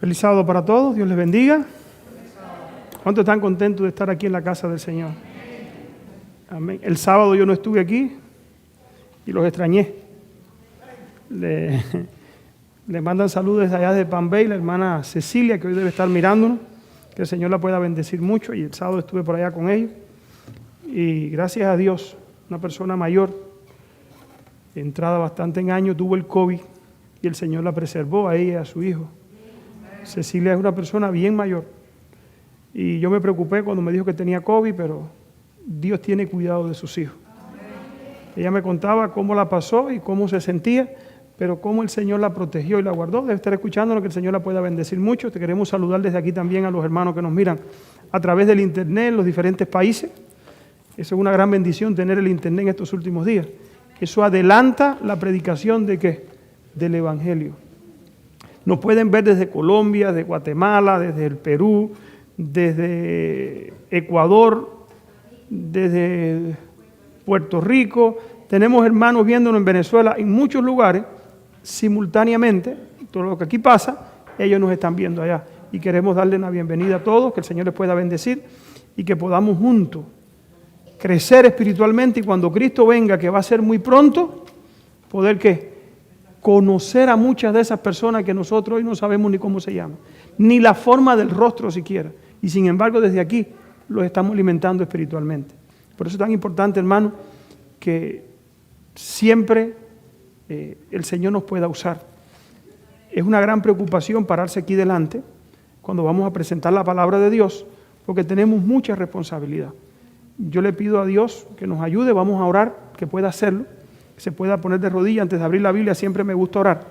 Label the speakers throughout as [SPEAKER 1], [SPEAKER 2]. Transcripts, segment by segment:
[SPEAKER 1] Feliz sábado para todos, Dios les bendiga. ¿Cuántos están contentos de estar aquí en la casa del Señor? Amén. El sábado yo no estuve aquí y los extrañé. Le mandan saludos desde allá de Pambay, la hermana Cecilia, que hoy debe estar mirándonos. Que el Señor la pueda bendecir mucho. Y el sábado estuve por allá con ellos. Y gracias a Dios, una persona mayor, entrada bastante en años, tuvo el COVID y el Señor la preservó a ella y a su hijo. Cecilia es una persona bien mayor. Y yo me preocupé cuando me dijo que tenía COVID, pero Dios tiene cuidado de sus hijos. Ella me contaba cómo la pasó y cómo se sentía, pero cómo el Señor la protegió y la guardó. Debe estar escuchándonos, que el Señor la pueda bendecir mucho. Te queremos saludar desde aquí también a los hermanos que nos miran a través del internet en los diferentes países. Eso es una gran bendición, tener el internet en estos últimos días. Eso adelanta la predicación ¿de qué? Del Evangelio. Nos pueden ver desde Colombia, de Guatemala, desde el Perú, desde Ecuador, desde Puerto Rico. Tenemos hermanos viéndonos en Venezuela, en muchos lugares, simultáneamente. Todo lo que aquí pasa, ellos nos están viendo allá. Y queremos darle una bienvenida a todos, que el Señor les pueda bendecir y que podamos juntos crecer espiritualmente, y cuando Cristo venga, que va a ser muy pronto, poder ¿qué? Conocer a muchas de esas personas que nosotros hoy no sabemos ni cómo se llaman, ni la forma del rostro siquiera, y sin embargo desde aquí los estamos alimentando espiritualmente. Por eso es tan importante, hermano, que siempre el Señor nos pueda usar. Es una gran preocupación pararse aquí delante cuando vamos a presentar la palabra de Dios, porque tenemos mucha responsabilidad. Yo le pido a Dios que nos ayude, vamos a orar, que pueda hacerlo, que se pueda poner de rodillas antes de abrir la Biblia. Siempre me gusta orar,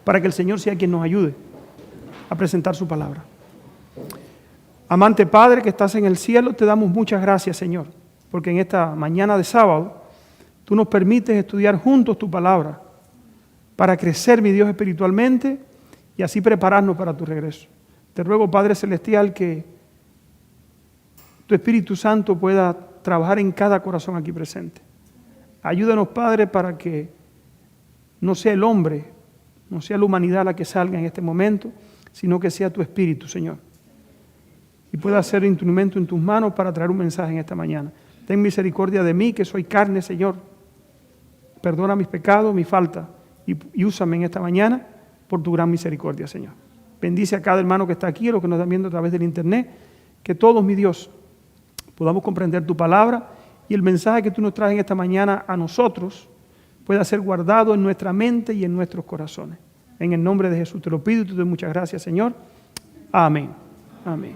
[SPEAKER 1] para que el Señor sea quien nos ayude a presentar su palabra. Amante Padre que estás en el cielo, te damos muchas gracias, Señor, porque en esta mañana de sábado, tú nos permites estudiar juntos tu palabra, para crecer, mi Dios, espiritualmente, y así prepararnos para tu regreso. Te ruego, Padre Celestial, que tu Espíritu Santo pueda trabajar en cada corazón aquí presente. Ayúdanos, Padre, para que no sea el hombre, no sea la humanidad la que salga en este momento, sino que sea tu Espíritu, Señor. Y pueda ser instrumento en tus manos para traer un mensaje en esta mañana. Ten misericordia de mí, que soy carne, Señor. Perdona mis pecados, mi falta, y úsame en esta mañana por tu gran misericordia, Señor. Bendice a cada hermano que está aquí, a los que nos están viendo a través del internet, que todos, mi Dios, podamos comprender tu palabra y el mensaje que tú nos traes en esta mañana a nosotros pueda ser guardado en nuestra mente y en nuestros corazones. En el nombre de Jesús te lo pido y te doy muchas gracias, Señor. Amén. Amén.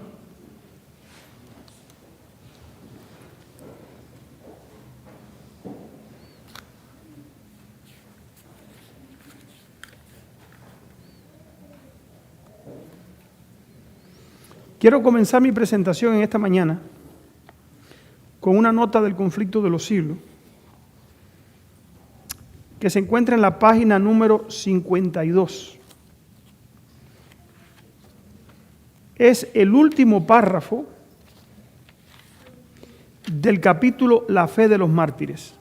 [SPEAKER 1] Quiero comenzar mi presentación en esta mañana con una nota del conflicto de los siglos, que se encuentra en la página número 52. Es el último párrafo del capítulo La fe de los mártires.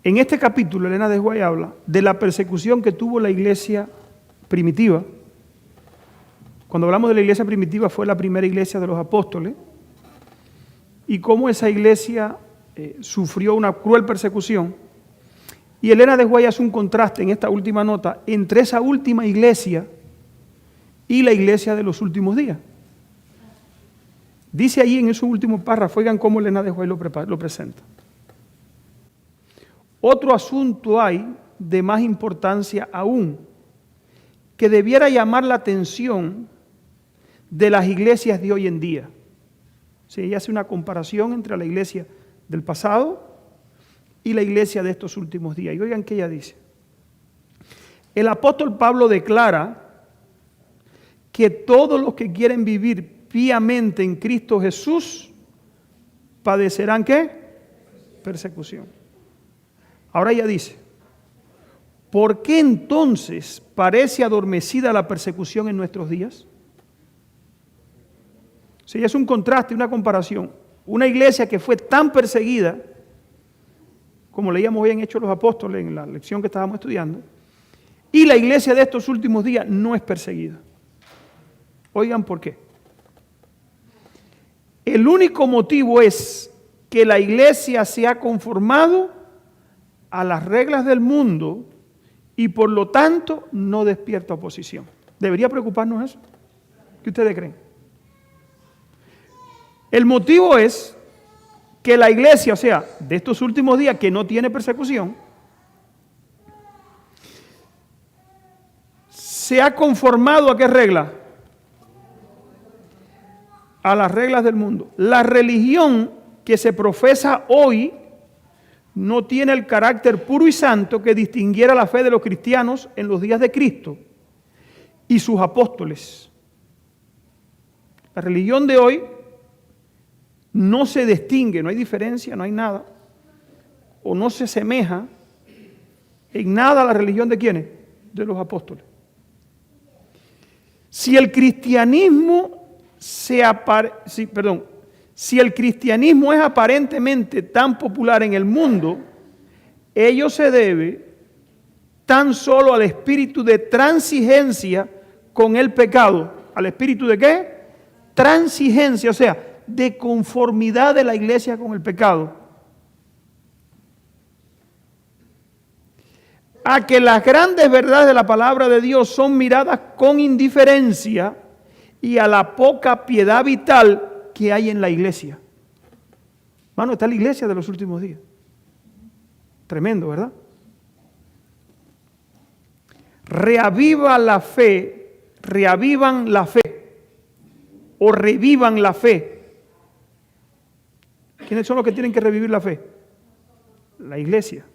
[SPEAKER 1] En este capítulo, Elena de White habla de la persecución que tuvo la iglesia primitiva. Cuando hablamos de la iglesia primitiva, fue la primera iglesia de los apóstoles, y cómo esa iglesia sufrió una cruel persecución. Y Elena de White hace un contraste en esta última nota entre esa última iglesia y la iglesia de los últimos días. Dice ahí en ese último párrafo, oigan cómo Elena de White lo presenta. Otro asunto hay de más importancia aún, que debiera llamar la atención de las iglesias de hoy en día. Sí, ella hace una comparación entre la iglesia del pasado y la iglesia de estos últimos días. Y oigan qué ella dice. El apóstol Pablo declara que todos los que quieren vivir piamente en Cristo Jesús padecerán ¿qué? Persecución. Ahora ella dice, ¿por qué entonces parece adormecida la persecución en nuestros días? Sí, es un contraste, una comparación. Una iglesia que fue tan perseguida como leíamos hoy en Hechos de los Apóstoles, en la lección que estábamos estudiando, y la iglesia de estos últimos días no es perseguida. Oigan por qué. El único motivo es que la iglesia se ha conformado a las reglas del mundo y por lo tanto no despierta oposición. ¿Debería preocuparnos eso? ¿Qué ustedes creen? El motivo es que la iglesia, o sea, de estos últimos días que no tiene persecución, se ha conformado ¿a qué regla? A las reglas del mundo. La religión que se profesa hoy no tiene el carácter puro y santo que distinguiera la fe de los cristianos en los días de Cristo y sus apóstoles. La religión de hoy no se distingue, no hay diferencia, no hay nada, o no se asemeja en nada a la religión de ¿quiénes? De los apóstoles. Si el cristianismo si el cristianismo es aparentemente tan popular en el mundo, ello se debe tan solo al espíritu de transigencia con el pecado. ¿Al espíritu de qué? Transigencia, o sea, de conformidad de la iglesia con el pecado. A que las grandes verdades de la palabra de Dios son miradas con indiferencia y a la poca piedad vital que hay en la iglesia. Hermano, está la iglesia de los últimos días. Tremendo, ¿verdad? Reavivan la fe o revivan la fe. ¿Quiénes son los que tienen que revivir la fe? La iglesia.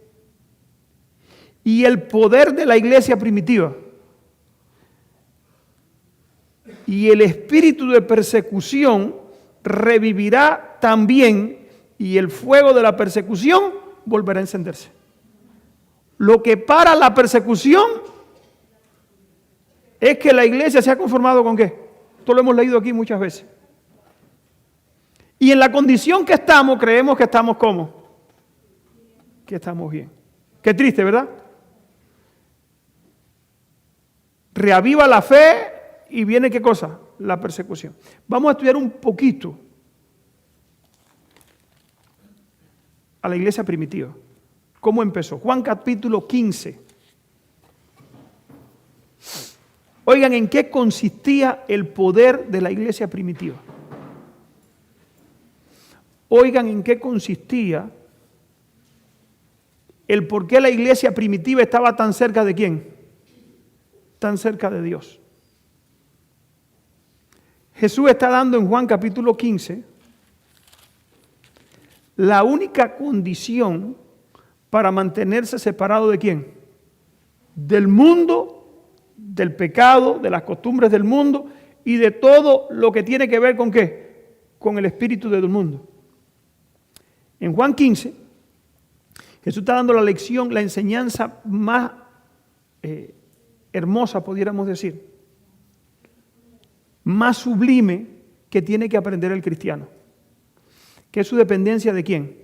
[SPEAKER 1] Y el poder de la iglesia primitiva. Y el espíritu de persecución revivirá también y el fuego de la persecución volverá a encenderse. Lo que para la persecución es que la iglesia se ha conformado ¿con qué? Esto lo hemos leído aquí muchas veces. Y en la condición que estamos, creemos que estamos ¿cómo? Que estamos bien. Qué triste, ¿verdad? Reaviva la fe y viene ¿qué cosa? La persecución. Vamos a estudiar un poquito a la iglesia primitiva. ¿Cómo empezó? Juan capítulo 15. Oigan, ¿en qué consistía el poder de la iglesia primitiva? Oigan, ¿en qué consistía el por qué la iglesia primitiva estaba tan cerca de quién? Tan cerca de Dios. Jesús está dando en Juan capítulo 15 la única condición para mantenerse separado ¿de quién? Del mundo, del pecado, de las costumbres del mundo y de todo lo que tiene que ver ¿con qué? Con el espíritu del mundo. En Juan 15, Jesús está dando la lección, la enseñanza más hermosa, pudiéramos decir, más sublime que tiene que aprender el cristiano, que es su dependencia ¿de quién?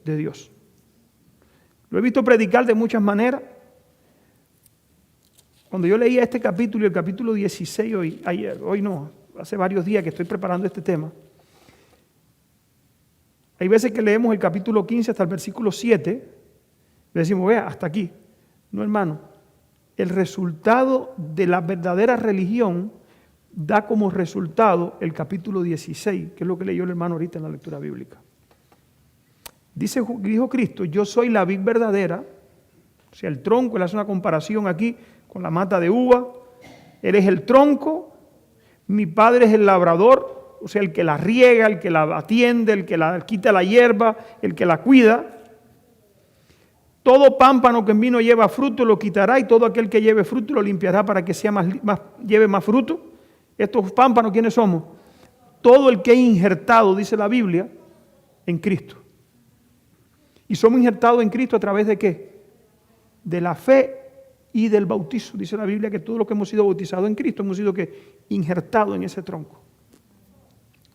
[SPEAKER 1] De Dios. Lo he visto predicar de muchas maneras. Cuando yo leía este capítulo, el capítulo 16, hace varios días que estoy preparando este tema, hay veces que leemos el capítulo 15 hasta el versículo 7, y decimos, vea, hasta aquí. No, hermano, el resultado de la verdadera religión da como resultado el capítulo 16, que es lo que leyó el hermano ahorita en la lectura bíblica. Dijo Cristo, yo soy la vid verdadera, o sea, el tronco, él hace una comparación aquí con la mata de uva, eres el tronco, mi padre es el labrador, o sea, el que la riega, el que la atiende, el que la quita la hierba, el que la cuida. Todo pámpano que en mí no lleva fruto lo quitará y todo aquel que lleve fruto lo limpiará para que sea lleve más fruto. Estos pámpanos, ¿quiénes somos? Todo el que es injertado, dice la Biblia, en Cristo. Y somos injertados en Cristo a través de ¿qué? De la fe y del bautizo. Dice la Biblia que todos los que hemos sido bautizados en Cristo hemos sido ¿qué? Injertados en ese tronco.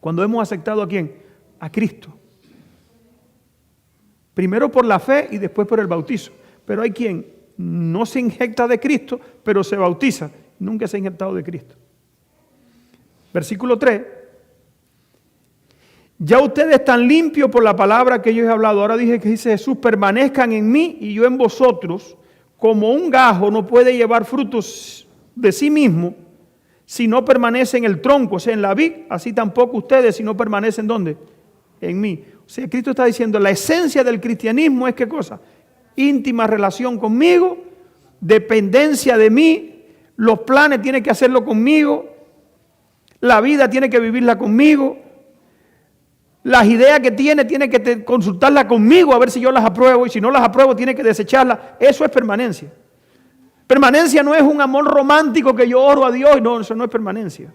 [SPEAKER 1] Cuando hemos aceptado ¿a quién? A Cristo. Primero por la fe y después por el bautizo. Pero hay quien no se inyecta de Cristo, pero se bautiza. Nunca se ha inyectado de Cristo. Versículo 3. Ya ustedes están limpios por la palabra que yo he hablado. Ahora dice Jesús, permanezcan en mí y yo en vosotros. Como un gajo no puede llevar frutos de sí mismo si no permanece en el tronco, o sea, en la vid, así tampoco ustedes si no permanecen, ¿dónde? En mí. O sea, Cristo está diciendo, la esencia del cristianismo es ¿qué cosa? Íntima relación conmigo, dependencia de mí, los planes tiene que hacerlo conmigo, la vida tiene que vivirla conmigo, las ideas que tiene que consultarlas conmigo a ver si yo las apruebo, y si no las apruebo tiene que desecharlas. Eso es permanencia. Permanencia no es un amor romántico que yo oro a Dios, no, eso no es permanencia.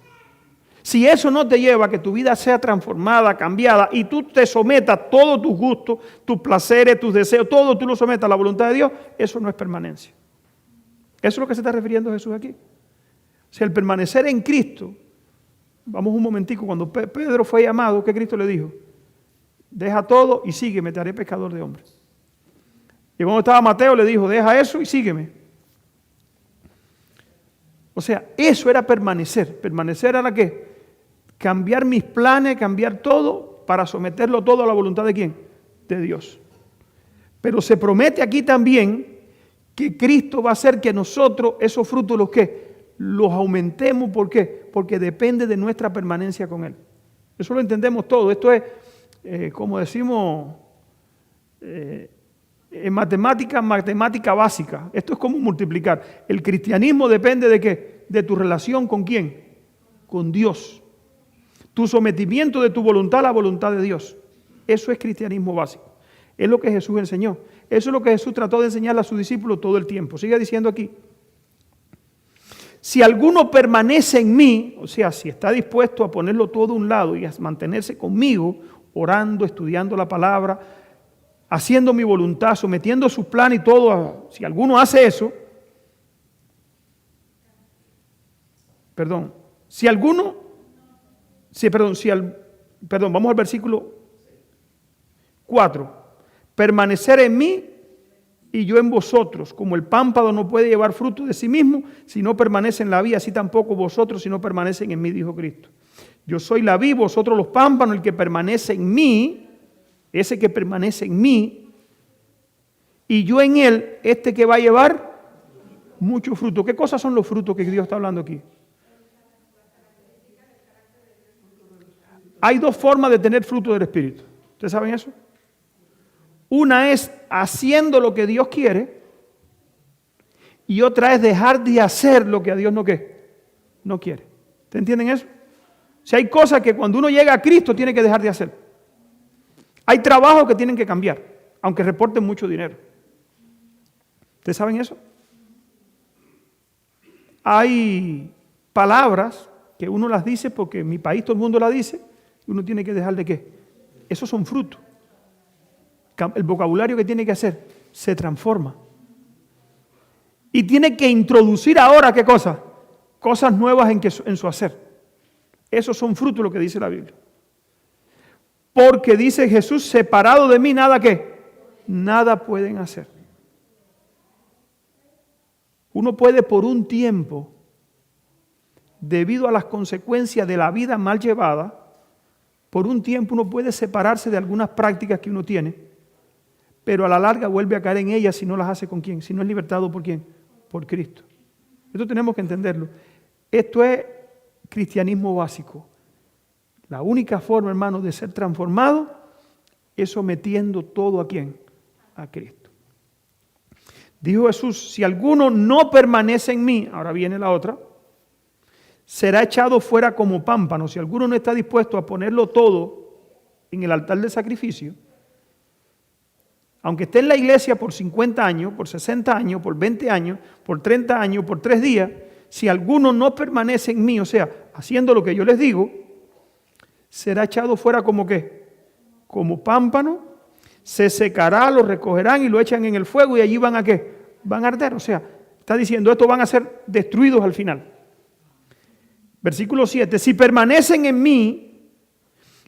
[SPEAKER 1] Si eso no te lleva a que tu vida sea transformada, cambiada, y tú te sometas todos tus gustos, tus placeres, tus deseos, todo tú lo sometas a la voluntad de Dios, eso no es permanencia. Eso es lo que se está refiriendo Jesús aquí. O sea, el permanecer en Cristo, vamos un momentico, cuando Pedro fue llamado, ¿qué Cristo le dijo? Deja todo y sígueme, te haré pescador de hombres. Y cuando estaba Mateo le dijo, deja eso y sígueme. O sea, eso era permanecer. Permanecer era ¿qué? Cambiar mis planes, cambiar todo para someterlo todo a la voluntad ¿de quién? De Dios. Pero se promete aquí también que Cristo va a hacer que nosotros esos frutos los ¿qué? Los aumentemos. ¿Por qué? Porque depende de nuestra permanencia con Él. Eso lo entendemos todo. Esto es, como decimos, en matemática básica. Esto es como multiplicar. El cristianismo depende de ¿qué? De tu relación con ¿quién? Con Dios. Tu sometimiento de tu voluntad a la voluntad de Dios. Eso es cristianismo básico. Es lo que Jesús enseñó. Eso es lo que Jesús trató de enseñarle a sus discípulos todo el tiempo. Sigue diciendo aquí. Si alguno permanece en mí, o sea, si está dispuesto a ponerlo todo a un lado y a mantenerse conmigo, orando, estudiando la palabra, haciendo mi voluntad, sometiendo sus planes y todo, si alguno hace eso, vamos al versículo 4. Permanecer en mí y yo en vosotros, como el pámpano no puede llevar fruto de sí mismo si no permanece en la vid, así tampoco vosotros si no permanecen en mí, dijo Cristo. Yo soy la vid, vosotros los pámpanos, el que permanece en mí, ese que permanece en mí, y yo en él, este que va a llevar mucho fruto. ¿Qué cosas son los frutos que Dios está hablando aquí? Hay dos formas de tener fruto del Espíritu. ¿Ustedes saben eso? Una es haciendo lo que Dios quiere y otra es dejar de hacer lo que a Dios no quiere. ¿Ustedes entienden eso? O sea, hay cosas que cuando uno llega a Cristo tiene que dejar de hacer. Hay trabajos que tienen que cambiar, aunque reporten mucho dinero. ¿Ustedes saben eso? Hay palabras que uno las dice porque en mi país todo el mundo las dice y uno tiene que dejar de qué. Esos son frutos. El vocabulario que tiene que hacer se transforma. Y tiene que introducir ahora, ¿qué cosa? Cosas nuevas en su hacer. Esos son frutos, lo que dice la Biblia. Porque dice Jesús, separado de mí, nada ¿qué? Nada pueden hacer. Uno puede por un tiempo, debido a las consecuencias de la vida mal llevada, por un tiempo uno puede separarse de algunas prácticas que uno tiene, pero a la larga vuelve a caer en ellas si no las hace con quién, si no es libertado por quién, por Cristo. Esto tenemos que entenderlo. Esto es cristianismo básico. La única forma, hermano, de ser transformado es sometiendo todo a quién, a Cristo. Dijo Jesús, si alguno no permanece en mí, ahora viene la otra, será echado fuera como pámpano. Si alguno no está dispuesto a ponerlo todo en el altar del sacrificio, aunque esté en la iglesia por 50 años, por 60 años, por 20 años, por 30 años, por 3 días, si alguno no permanece en mí, o sea, haciendo lo que yo les digo, será echado fuera como ¿qué? Como pámpano, se secará, lo recogerán y lo echan en el fuego y allí van a ¿qué? Van a arder. O sea, está diciendo, estos van a ser destruidos al final. Versículo 7, si permanecen en mí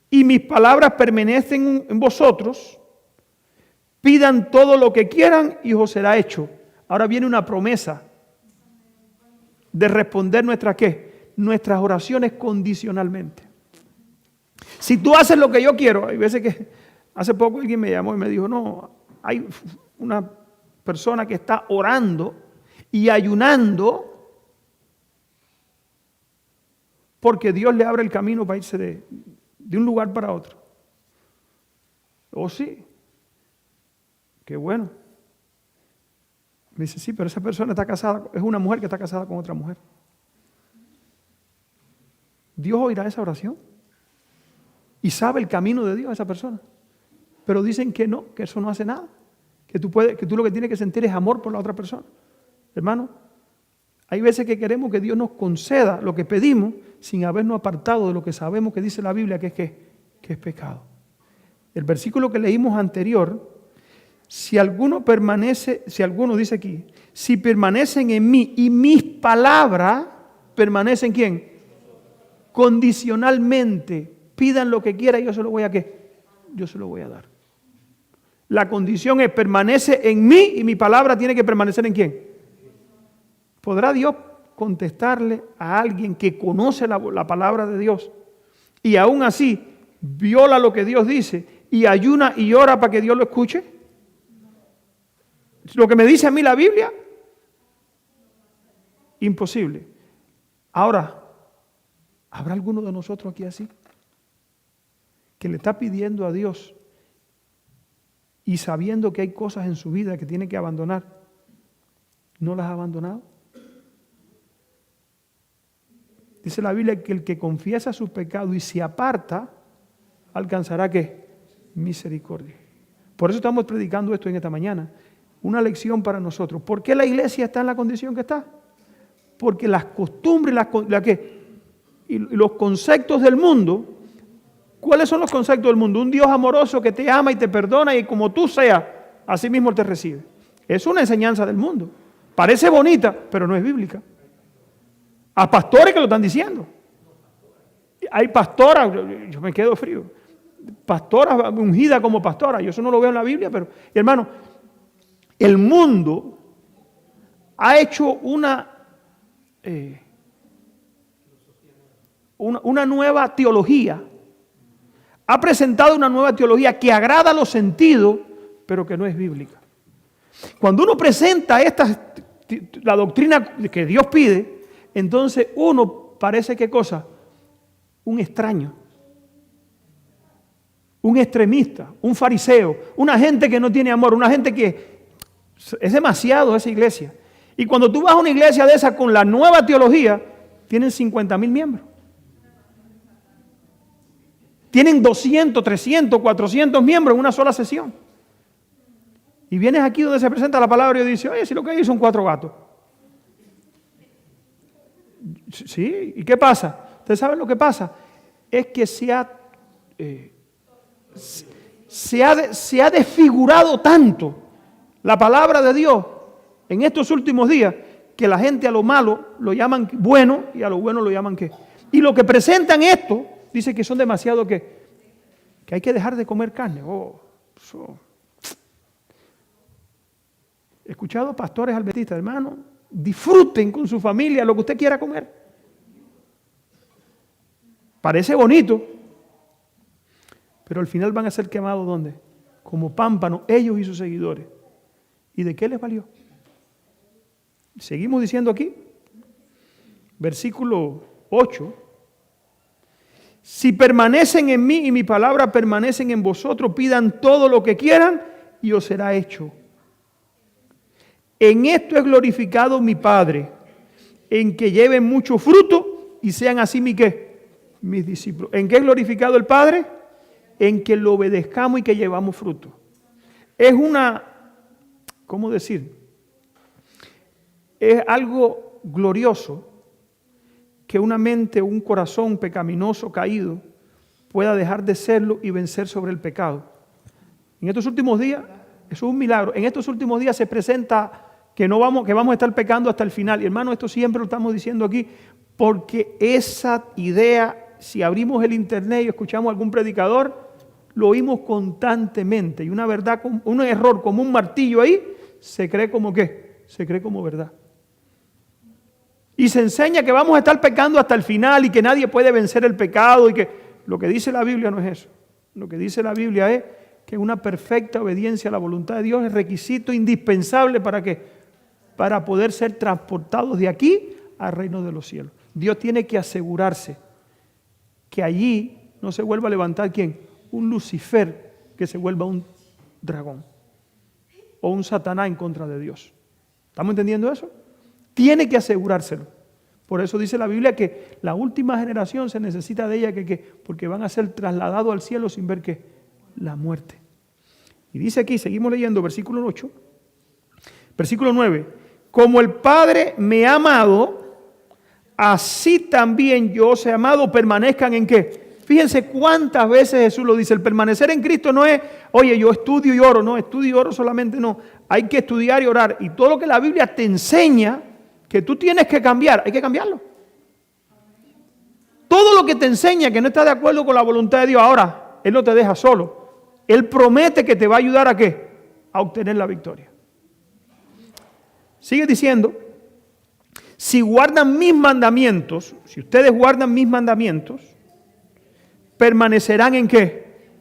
[SPEAKER 1] y mis palabras permanecen en vosotros, Pidan todo lo que quieran y os será hecho. Ahora viene una promesa de responder nuestras ¿qué? Nuestras oraciones condicionalmente. Si tú haces lo que yo quiero, hay veces que hace poco alguien me llamó y me dijo, no, hay una persona que está orando y ayunando porque Dios le abre el camino para irse de un lugar para otro. Oh, sí. Qué bueno. Me dice, sí, pero esa persona está casada, es una mujer que está casada con otra mujer. Dios oirá esa oración y sabe el camino de Dios a esa persona. Pero dicen que no, que eso no hace nada. Que tú lo que tienes que sentir es amor por la otra persona. Hermano, hay veces que queremos que Dios nos conceda lo que pedimos sin habernos apartado de lo que sabemos que dice la Biblia que es pecado. El versículo que leímos anterior, si alguno dice aquí, si permanecen en mí y mis palabras permanecen ¿quién? Condicionalmente, pidan lo que quieran y yo se lo voy a ¿qué? Yo se lo voy a dar. La condición es permanece en mí y mi palabra tiene que permanecer en ¿quién? ¿Podrá Dios contestarle a alguien que conoce la palabra de Dios y aún así viola lo que Dios dice y ayuna y ora para que Dios lo escuche? Lo que me dice a mí la Biblia, imposible. Ahora, ¿habrá alguno de nosotros aquí así? Que le está pidiendo a Dios y sabiendo que hay cosas en su vida que tiene que abandonar, ¿no las ha abandonado? Dice la Biblia que el que confiesa sus pecados y se aparta, alcanzará ¿qué? Misericordia. Por eso estamos predicando esto en esta mañana. Una lección para nosotros. ¿Por qué la iglesia está en la condición que está? Porque las costumbres y los conceptos del mundo, ¿cuáles son los conceptos del mundo? Un Dios amoroso que te ama y te perdona y como tú seas, así mismo te recibe. Es una enseñanza del mundo. Parece bonita, pero no es bíblica. A pastores que lo están diciendo. Hay pastoras, yo me quedo frío, pastoras ungidas como pastoras, yo eso no lo veo en la Biblia, pero hermano, el mundo ha hecho una nueva teología, ha presentado una nueva teología que agrada a los sentidos, pero que no es bíblica. Cuando uno presenta la doctrina que Dios pide, entonces uno parece ¿qué cosa? Un extraño, un extremista, un fariseo, una gente que no tiene amor, una gente que es demasiado esa iglesia. Y cuando tú vas a una iglesia de esa con la nueva teología, tienen 50,000 miembros. Tienen 200, 300, 400 miembros en una sola sesión. Y vienes aquí donde se presenta la palabra y dices, oye, si lo que hay son 4 gatos. Sí, ¿y qué pasa? ¿Ustedes saben lo que pasa? Es que se ha desfigurado tanto la palabra de Dios en estos últimos días que la gente a lo malo lo llaman bueno y a lo bueno lo llaman ¿qué? Y lo que presentan esto, dice que son demasiado que hay que dejar de comer carne. He escuchado pastores adventistas, hermano, disfruten con su familia lo que usted quiera comer. Parece bonito, pero al final van a ser quemados ¿dónde? Como pámpanos, ellos y sus seguidores. ¿Y de qué les valió? Seguimos diciendo aquí, versículo 8. Si permanecen en mí y mi palabra permanecen en vosotros, pidan todo lo que quieran y os será hecho. En esto es glorificado mi Padre, en que lleven mucho fruto y sean así mis discípulos. ¿En qué es glorificado el Padre? En que lo obedezcamos y que llevamos fruto. Es ¿cómo decir? Es algo glorioso que una mente, un corazón pecaminoso, caído, pueda dejar de serlo y vencer sobre el pecado. En estos últimos días, eso es un milagro. En estos últimos días se presenta que vamos a estar pecando hasta el final. Y hermano, esto siempre lo estamos diciendo aquí, porque esa idea, si abrimos el internet y escuchamos a algún predicador, lo oímos constantemente. Y una verdad, un error como un martillo ahí, se cree como ¿qué? Se cree como verdad. Y se enseña que vamos a estar pecando hasta el final y que nadie puede vencer el pecado y que lo que dice la Biblia no es eso. Lo que dice la Biblia es que una perfecta obediencia a la voluntad de Dios es requisito indispensable para ¿qué? Para poder ser transportados de aquí al reino de los cielos. Dios tiene que asegurarse que allí no se vuelva a levantar ¿quién? Un Lucifer que se vuelva un dragón o un Satanás en contra de Dios. ¿Estamos entendiendo eso? Tiene que asegurárselo. Por eso dice la Biblia que la última generación se necesita de ella porque van a ser trasladados al cielo sin ver ¿qué? La muerte. Y dice aquí, seguimos leyendo, versículo 8, versículo 9, como el Padre me ha amado, así también yo os he amado, permanezcan en ¿qué? Fíjense cuántas veces Jesús lo dice. El permanecer en Cristo no es, oye, yo estudio y oro. No, estudio y oro solamente no. Hay que estudiar y orar. Y todo lo que la Biblia te enseña que tú tienes que cambiar, hay que cambiarlo. Todo lo que te enseña que no está de acuerdo con la voluntad de Dios, ahora, Él no te deja solo. Él promete que te va a ayudar ¿a qué? A obtener la victoria. Sigue diciendo, si guardan mis mandamientos, si ustedes guardan mis mandamientos, permanecerán en ¿qué?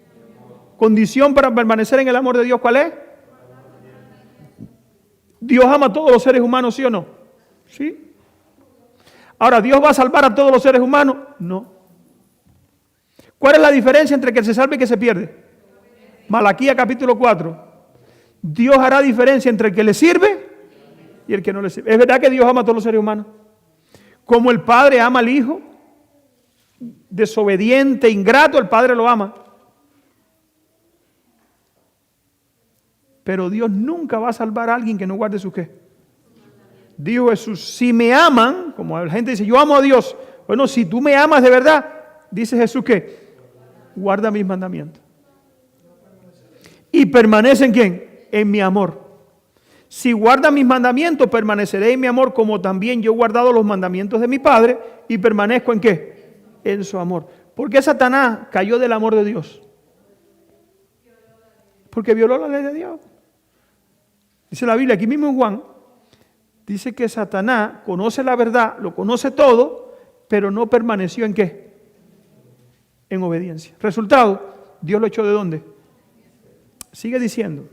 [SPEAKER 1] Condición para permanecer en el amor de Dios, ¿cuál es? Dios ama a todos los seres humanos, ¿sí o no? Sí. Ahora, ¿Dios va a salvar a todos los seres humanos? No. ¿Cuál es la diferencia entre que se salve y que se pierde? Malaquías capítulo 4. Dios hará diferencia entre el que le sirve y el que no le sirve. ¿Es verdad que Dios ama a todos los seres humanos? Como el Padre ama al Hijo, desobediente, ingrato, el Padre lo ama. Pero Dios nunca va a salvar a alguien que no guarde su ¿qué? Dijo Jesús, si me aman, como la gente dice, yo amo a Dios. Bueno, si tú me amas de verdad, dice Jesús que guarda mis mandamientos. Y permanece en ¿quién? En mi amor. Si guarda mis mandamientos, permaneceré en mi amor, como también yo he guardado los mandamientos de mi Padre y permanezco en ¿qué? En su amor. ¿Por qué Satanás cayó del amor de Dios? Porque violó la ley de Dios. Dice la Biblia, aquí mismo en Juan, dice que Satanás conoce la verdad, lo conoce todo, pero no permaneció en ¿qué? En obediencia. Resultado, Dios lo echó ¿de dónde? Sigue diciendo,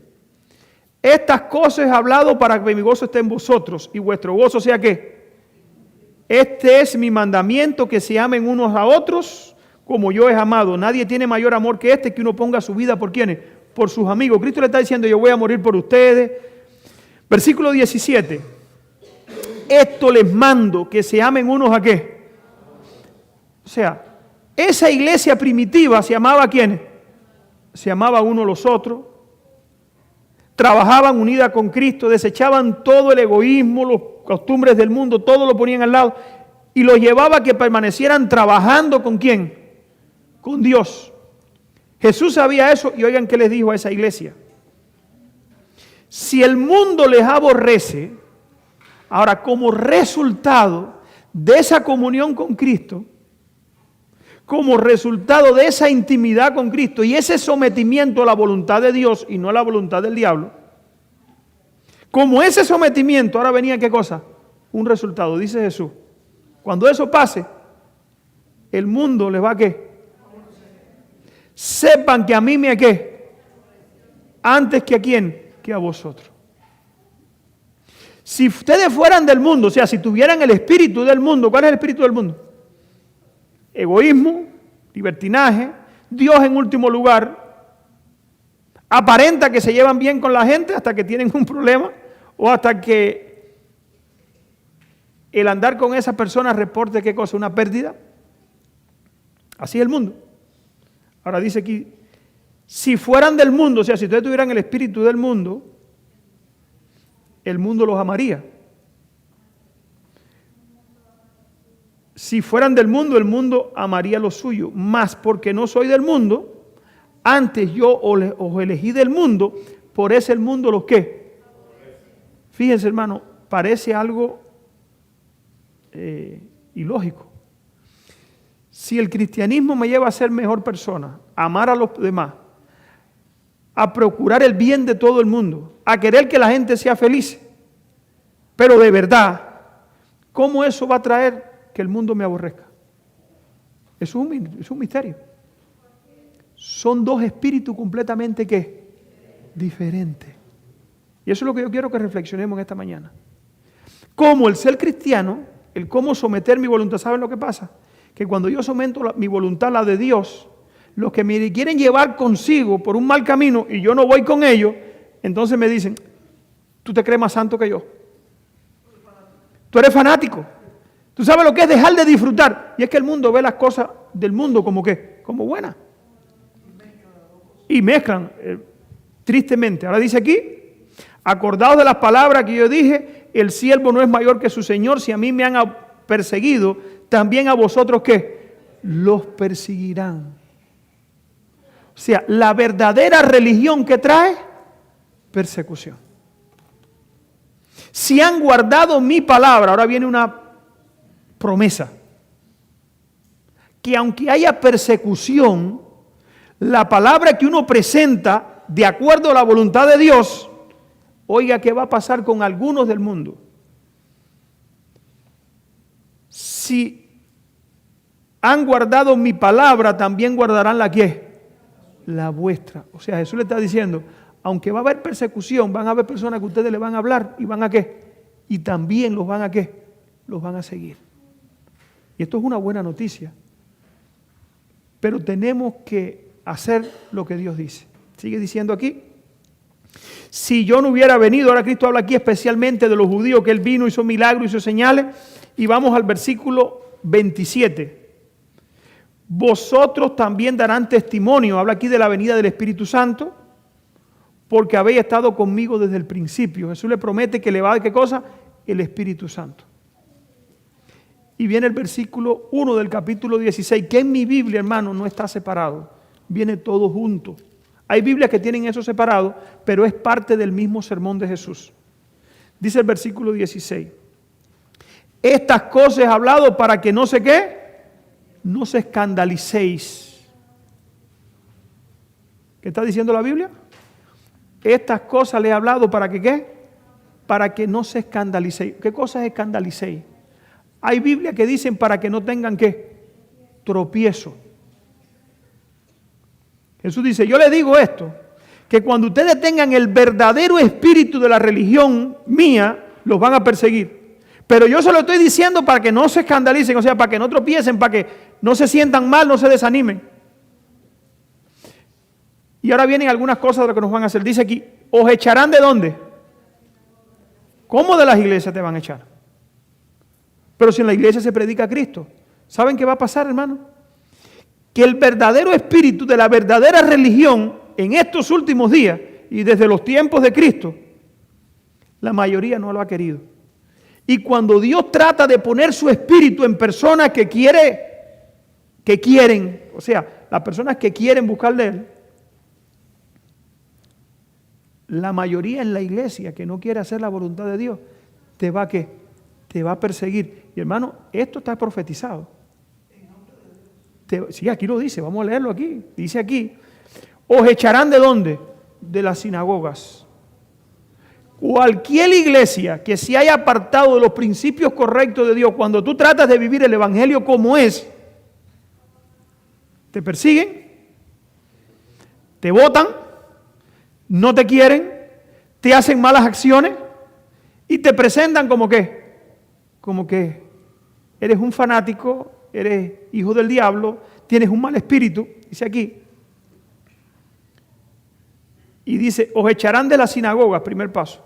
[SPEAKER 1] estas cosas he hablado para que mi gozo esté en vosotros y vuestro gozo sea ¿qué? Este es mi mandamiento, que se amen unos a otros como yo he amado. Nadie tiene mayor amor que este, que uno ponga su vida ¿por quiénes? Por sus amigos. Cristo le está diciendo, yo voy a morir por ustedes. Versículo 17. Esto les mando, que se amen unos a ¿qué? O sea, esa iglesia primitiva se amaba ¿a quiénes? Se amaba uno a los otros, trabajaban unida con Cristo, desechaban todo el egoísmo, las costumbres del mundo, todo lo ponían al lado y los llevaba a que permanecieran trabajando ¿con quién? Con Dios. Jesús sabía eso y oigan qué les dijo a esa iglesia. Si el mundo les aborrece, ahora como resultado de esa comunión con Cristo, como resultado de esa intimidad con Cristo y ese sometimiento a la voluntad de Dios y no a la voluntad del diablo, como ese sometimiento, ahora venía ¿qué cosa? Un resultado, dice Jesús. Cuando eso pase, el mundo les va a ¿qué? Sepan que a mí me ¿qué? Antes que a quién, que a vosotros. Si ustedes fueran del mundo, o sea, si tuvieran el espíritu del mundo, ¿cuál es el espíritu del mundo? Egoísmo, libertinaje, Dios en último lugar, aparenta que se llevan bien con la gente hasta que tienen un problema o hasta que el andar con esa persona reporte ¿qué cosa? Una pérdida. Así es el mundo. Ahora dice aquí, si fueran del mundo, o sea, si ustedes tuvieran el espíritu del mundo, el mundo los amaría. Si fueran del mundo, el mundo amaría lo suyo. Mas porque no soy del mundo, antes yo os elegí del mundo, por eso el mundo los ¿qué? Fíjense, hermano, parece algo ilógico. Si el cristianismo me lleva a ser mejor persona, amar a los demás, a procurar el bien de todo el mundo, a querer que la gente sea feliz. Pero de verdad, ¿cómo eso va a traer que el mundo me aborrezca? Es un misterio. Son dos espíritus completamente ¿qué? Diferentes. Y eso es lo que yo quiero que reflexionemos en esta mañana. Cómo el ser cristiano, el cómo someter mi voluntad, ¿saben lo que pasa? Que cuando yo someto mi voluntad a la de Dios, los que me quieren llevar consigo por un mal camino y yo no voy con ellos, entonces me dicen, tú te crees más santo que yo. Tú eres fanático. Tú sabes lo que es dejar de disfrutar. Y es que el mundo ve las cosas del mundo como ¿qué? Como buenas. Y mezclan, tristemente. Ahora dice aquí, acordaos de las palabras que yo dije, el siervo no es mayor que su señor. Si a mí me han perseguido, también a vosotros ¿qué? Los perseguirán. O sea, la verdadera religión que trae persecución. Si han guardado mi palabra, ahora viene una promesa, que aunque haya persecución, la palabra que uno presenta de acuerdo a la voluntad de Dios, oiga, ¿qué va a pasar con algunos del mundo? Si han guardado mi palabra, también guardarán la ¿qué? La vuestra. O sea, Jesús le está diciendo, aunque va a haber persecución, van a haber personas que ustedes le van a hablar y van a ¿qué? Y también los van a ¿qué? Los van a seguir. Y esto es una buena noticia. Pero tenemos que hacer lo que Dios dice. Sigue diciendo aquí. Si yo no hubiera venido, ahora Cristo habla aquí especialmente de los judíos, que Él vino, hizo milagros, hizo señales. Y vamos al versículo 27. Vosotros también darán testimonio, habla aquí de la venida del Espíritu Santo, porque habéis estado conmigo desde el principio. Jesús le promete que le va a dar ¿qué cosa? El Espíritu Santo. Y viene el versículo 1 del capítulo 16, que en mi Biblia, hermano, no está separado. Viene todo junto. Hay Biblias que tienen eso separado, pero es parte del mismo sermón de Jesús. Dice el versículo 16. Estas cosas he hablado para que no sé qué, no se escandalicéis. ¿Qué está diciendo la Biblia? Estas cosas le he hablado para que ¿qué? Para que no se escandalicéis. ¿Qué cosas escandalicéis? Hay Biblias que dicen para que no tengan ¿qué? Tropiezo. Jesús dice, yo le digo esto, que cuando ustedes tengan el verdadero espíritu de la religión mía, los van a perseguir. Pero yo se lo estoy diciendo para que no se escandalicen, o sea, para que no tropiecen, para que no se sientan mal, no se desanimen. Y ahora vienen algunas cosas de lo que nos van a hacer. Dice aquí, ¿os echarán de dónde? ¿Cómo de las iglesias te van a echar? Pero si en la iglesia se predica a Cristo, ¿saben qué va a pasar, hermano? Que el verdadero espíritu de la verdadera religión en estos últimos días y desde los tiempos de Cristo, la mayoría no lo ha querido. Y cuando Dios trata de poner su espíritu en personas que quieren, o sea, las personas que quieren buscar de Él, la mayoría en la iglesia que no quiere hacer la voluntad de Dios, te va a perseguir. Y hermano, esto está profetizado. Sí, aquí lo dice, vamos a leerlo aquí. Dice aquí, ¿os echarán de dónde? De las sinagogas. Cualquier iglesia que se haya apartado de los principios correctos de Dios, cuando tú tratas de vivir el evangelio como es, te persiguen, te botan, no te quieren, te hacen malas acciones y te presentan como ¿qué? Como que eres un fanático, eres hijo del diablo, tienes un mal espíritu, dice aquí. Y dice, os echarán de las sinagogas, primer paso.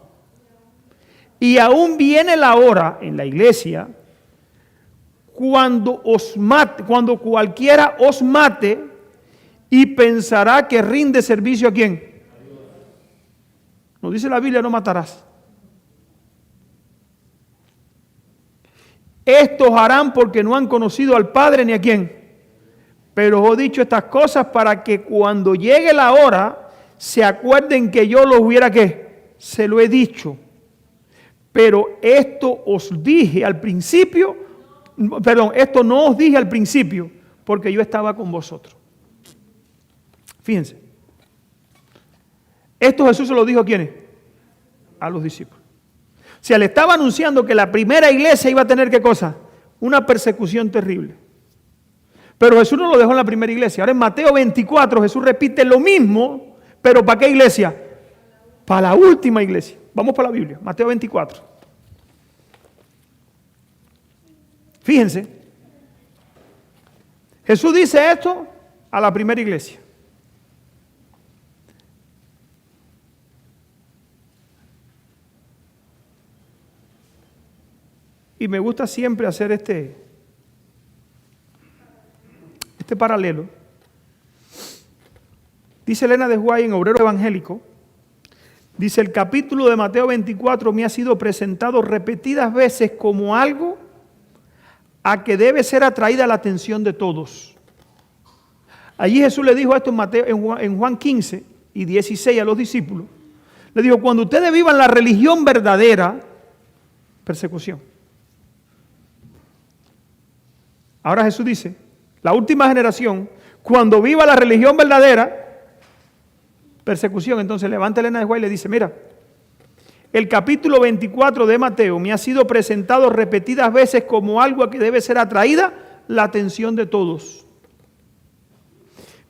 [SPEAKER 1] Y aún viene la hora en la iglesia cuando cualquiera os mate y pensará que rinde servicio a quién. Nos dice la Biblia, no matarás. Estos harán porque no han conocido al Padre ni a quién. Pero os he dicho estas cosas para que cuando llegue la hora se acuerden que yo los hubiera ¿qué? Se lo he dicho. Pero esto os dije al principio, esto no os dije al principio, porque yo estaba con vosotros. Fíjense. Esto Jesús se lo dijo ¿a quiénes? A los discípulos. O sea, le estaba anunciando que la primera iglesia iba a tener ¿qué cosa? Una persecución terrible. Pero Jesús no lo dejó en la primera iglesia. Ahora en Mateo 24 Jesús repite lo mismo, pero ¿para qué iglesia? Para la última iglesia. Vamos para la Biblia, Mateo 24. Fíjense, Jesús dice esto a la primera iglesia. Y me gusta siempre hacer este paralelo. Dice Elena de White en Obrero Evangélico, dice: el capítulo de Mateo 24 me ha sido presentado repetidas veces como algo a que debe ser atraída la atención de todos. Allí Jesús le dijo esto en Juan 15 y 16 a los discípulos. Le dijo: cuando ustedes vivan la religión verdadera, persecución. Ahora Jesús dice, la última generación, cuando viva la religión verdadera, persecución. Entonces levanta Elena de White y le dice: mira, el capítulo 24 de Mateo me ha sido presentado repetidas veces como algo a que debe ser atraída la atención de todos.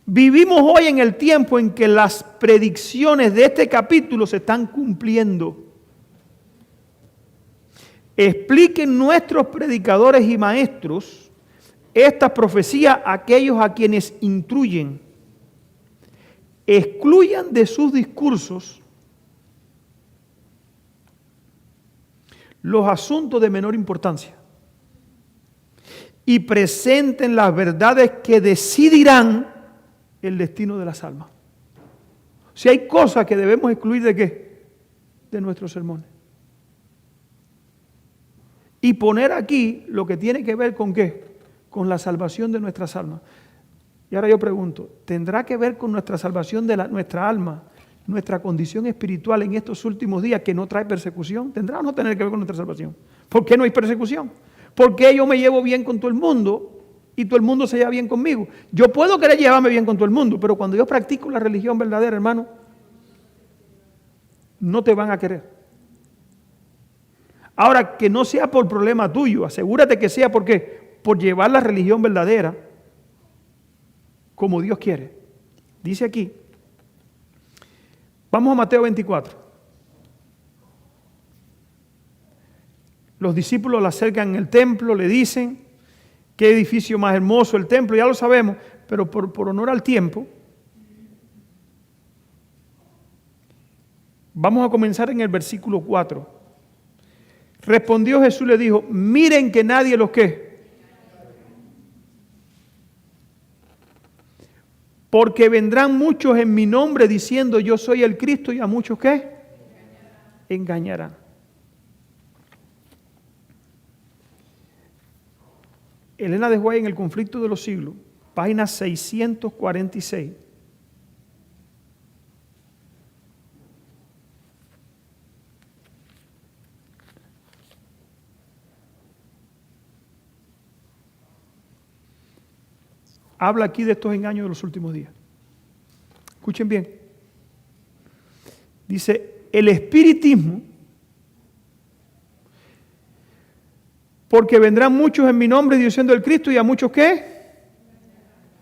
[SPEAKER 1] Vivimos hoy en el tiempo en que las predicciones de este capítulo se están cumpliendo. Expliquen nuestros predicadores y maestros esta profecía a aquellos a quienes instruyen. Excluyan de sus discursos los asuntos de menor importancia y presenten las verdades que decidirán el destino de las almas. Si hay cosas que debemos excluir ¿de qué? De nuestros sermones. Y poner aquí lo que tiene que ver con ¿qué? Con la salvación de nuestras almas. Y ahora yo pregunto, ¿tendrá que ver con nuestra salvación de nuestra alma, nuestra condición espiritual en estos últimos días que no trae persecución? ¿Tendrá o no tener que ver con nuestra salvación? ¿Por qué no hay persecución? ¿Por qué yo me llevo bien con todo el mundo y todo el mundo se lleva bien conmigo? Yo puedo querer llevarme bien con todo el mundo, pero cuando yo practico la religión verdadera, hermano, no te van a querer. Ahora, que no sea por problema tuyo, asegúrate que sea ¿por qué? Por llevar la religión verdadera como Dios quiere. Dice aquí, vamos a Mateo 24. Los discípulos le acercan en el templo, le dicen, qué edificio más hermoso el templo, ya lo sabemos, pero por honor al tiempo, vamos a comenzar en el versículo 4. Respondió Jesús, le dijo: miren que nadie los ¿qué? Porque vendrán muchos en mi nombre diciendo yo soy el Cristo, y a muchos ¿qué? Engañarán. Elena de White en El conflicto de los siglos, página 646. Habla aquí de estos engaños de los últimos días. Escuchen bien. Dice, el espiritismo, porque vendrán muchos en mi nombre diciendo el Cristo, y a muchos ¿qué?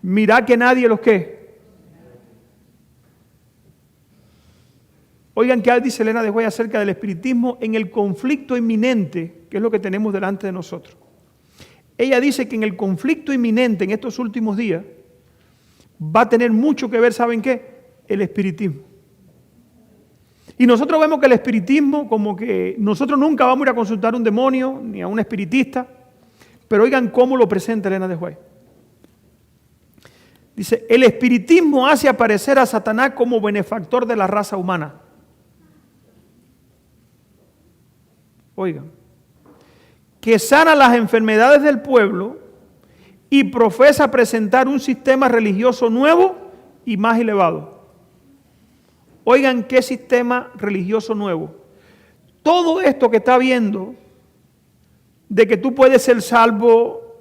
[SPEAKER 1] Mirad que nadie los ¿qué? Oigan qué dice Elena de White acerca del espiritismo en el conflicto inminente, que es lo que tenemos delante de nosotros. Ella dice que en el conflicto inminente en estos últimos días va a tener mucho que ver, ¿saben qué? El espiritismo. Y nosotros vemos que el espiritismo, como que nosotros nunca vamos a ir a consultar a un demonio ni a un espiritista, pero oigan cómo lo presenta Elena de White. Dice, el espiritismo hace aparecer a Satanás como benefactor de la raza humana. Oigan. Que sana las enfermedades del pueblo y profesa presentar un sistema religioso nuevo y más elevado. Oigan, ¿qué sistema religioso nuevo? Todo esto que está viendo, de que tú puedes ser salvo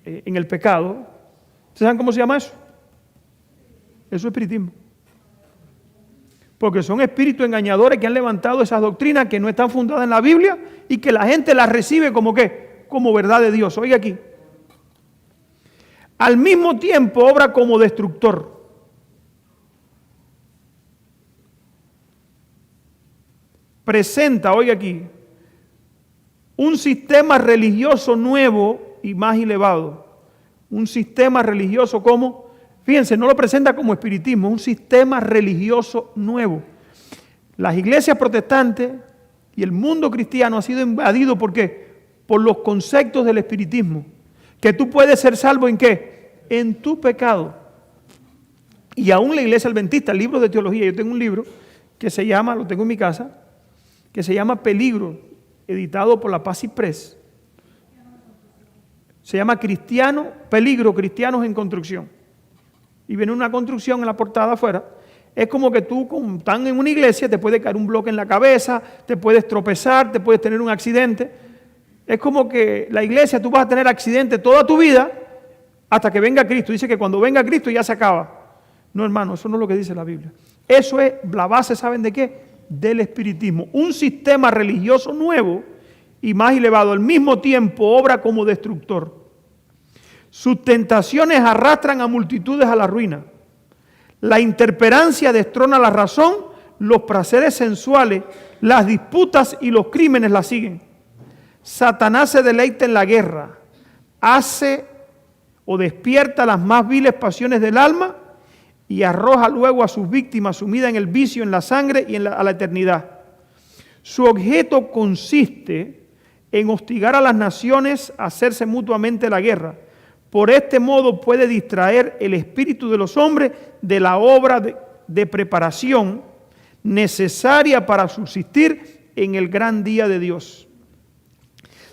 [SPEAKER 1] en el pecado, ¿saben cómo se llama eso? Eso es espiritismo. Porque son espíritus engañadores que han levantado esas doctrinas que no están fundadas en la Biblia y que la gente las recibe como ¿qué? Como verdad de Dios. Oiga aquí. Al mismo tiempo obra como destructor. Presenta, oiga aquí, un sistema religioso nuevo y más elevado. Un sistema religioso como, fíjense, no lo presenta como espiritismo, un sistema religioso nuevo. Las iglesias protestantes y el mundo cristiano ha sido invadido, ¿por qué? Por los conceptos del espiritismo. Que tú puedes ser salvo ¿en qué? En tu pecado. Y aún la iglesia adventista, libros de teología, yo tengo un libro que se llama, lo tengo en mi casa, que se llama Peligro, editado por la Paz y Press. Se llama Peligro, Cristianos en Construcción. Y viene una construcción en la portada afuera. Es como que tú, como están en una iglesia, te puede caer un bloque en la cabeza, te puedes tropezar, te puedes tener un accidente. Es como que la iglesia, tú vas a tener accidentes toda tu vida hasta que venga Cristo. Dice que cuando venga Cristo ya se acaba. No, hermano, eso no es lo que dice la Biblia. Eso es la base, ¿saben de qué? Del espiritismo. Un sistema religioso nuevo y más elevado, al mismo tiempo obra como destructor. Sus tentaciones arrastran a multitudes a la ruina. La intemperancia destrona la razón, los placeres sensuales, las disputas y los crímenes la siguen. Satanás se deleita en la guerra, hace o despierta las más viles pasiones del alma y arroja luego a sus víctimas sumida en el vicio, en la sangre y a la eternidad. Su objeto consiste en hostigar a las naciones a hacerse mutuamente la guerra. Por este modo puede distraer el espíritu de los hombres de la obra de preparación necesaria para subsistir en el gran día de Dios.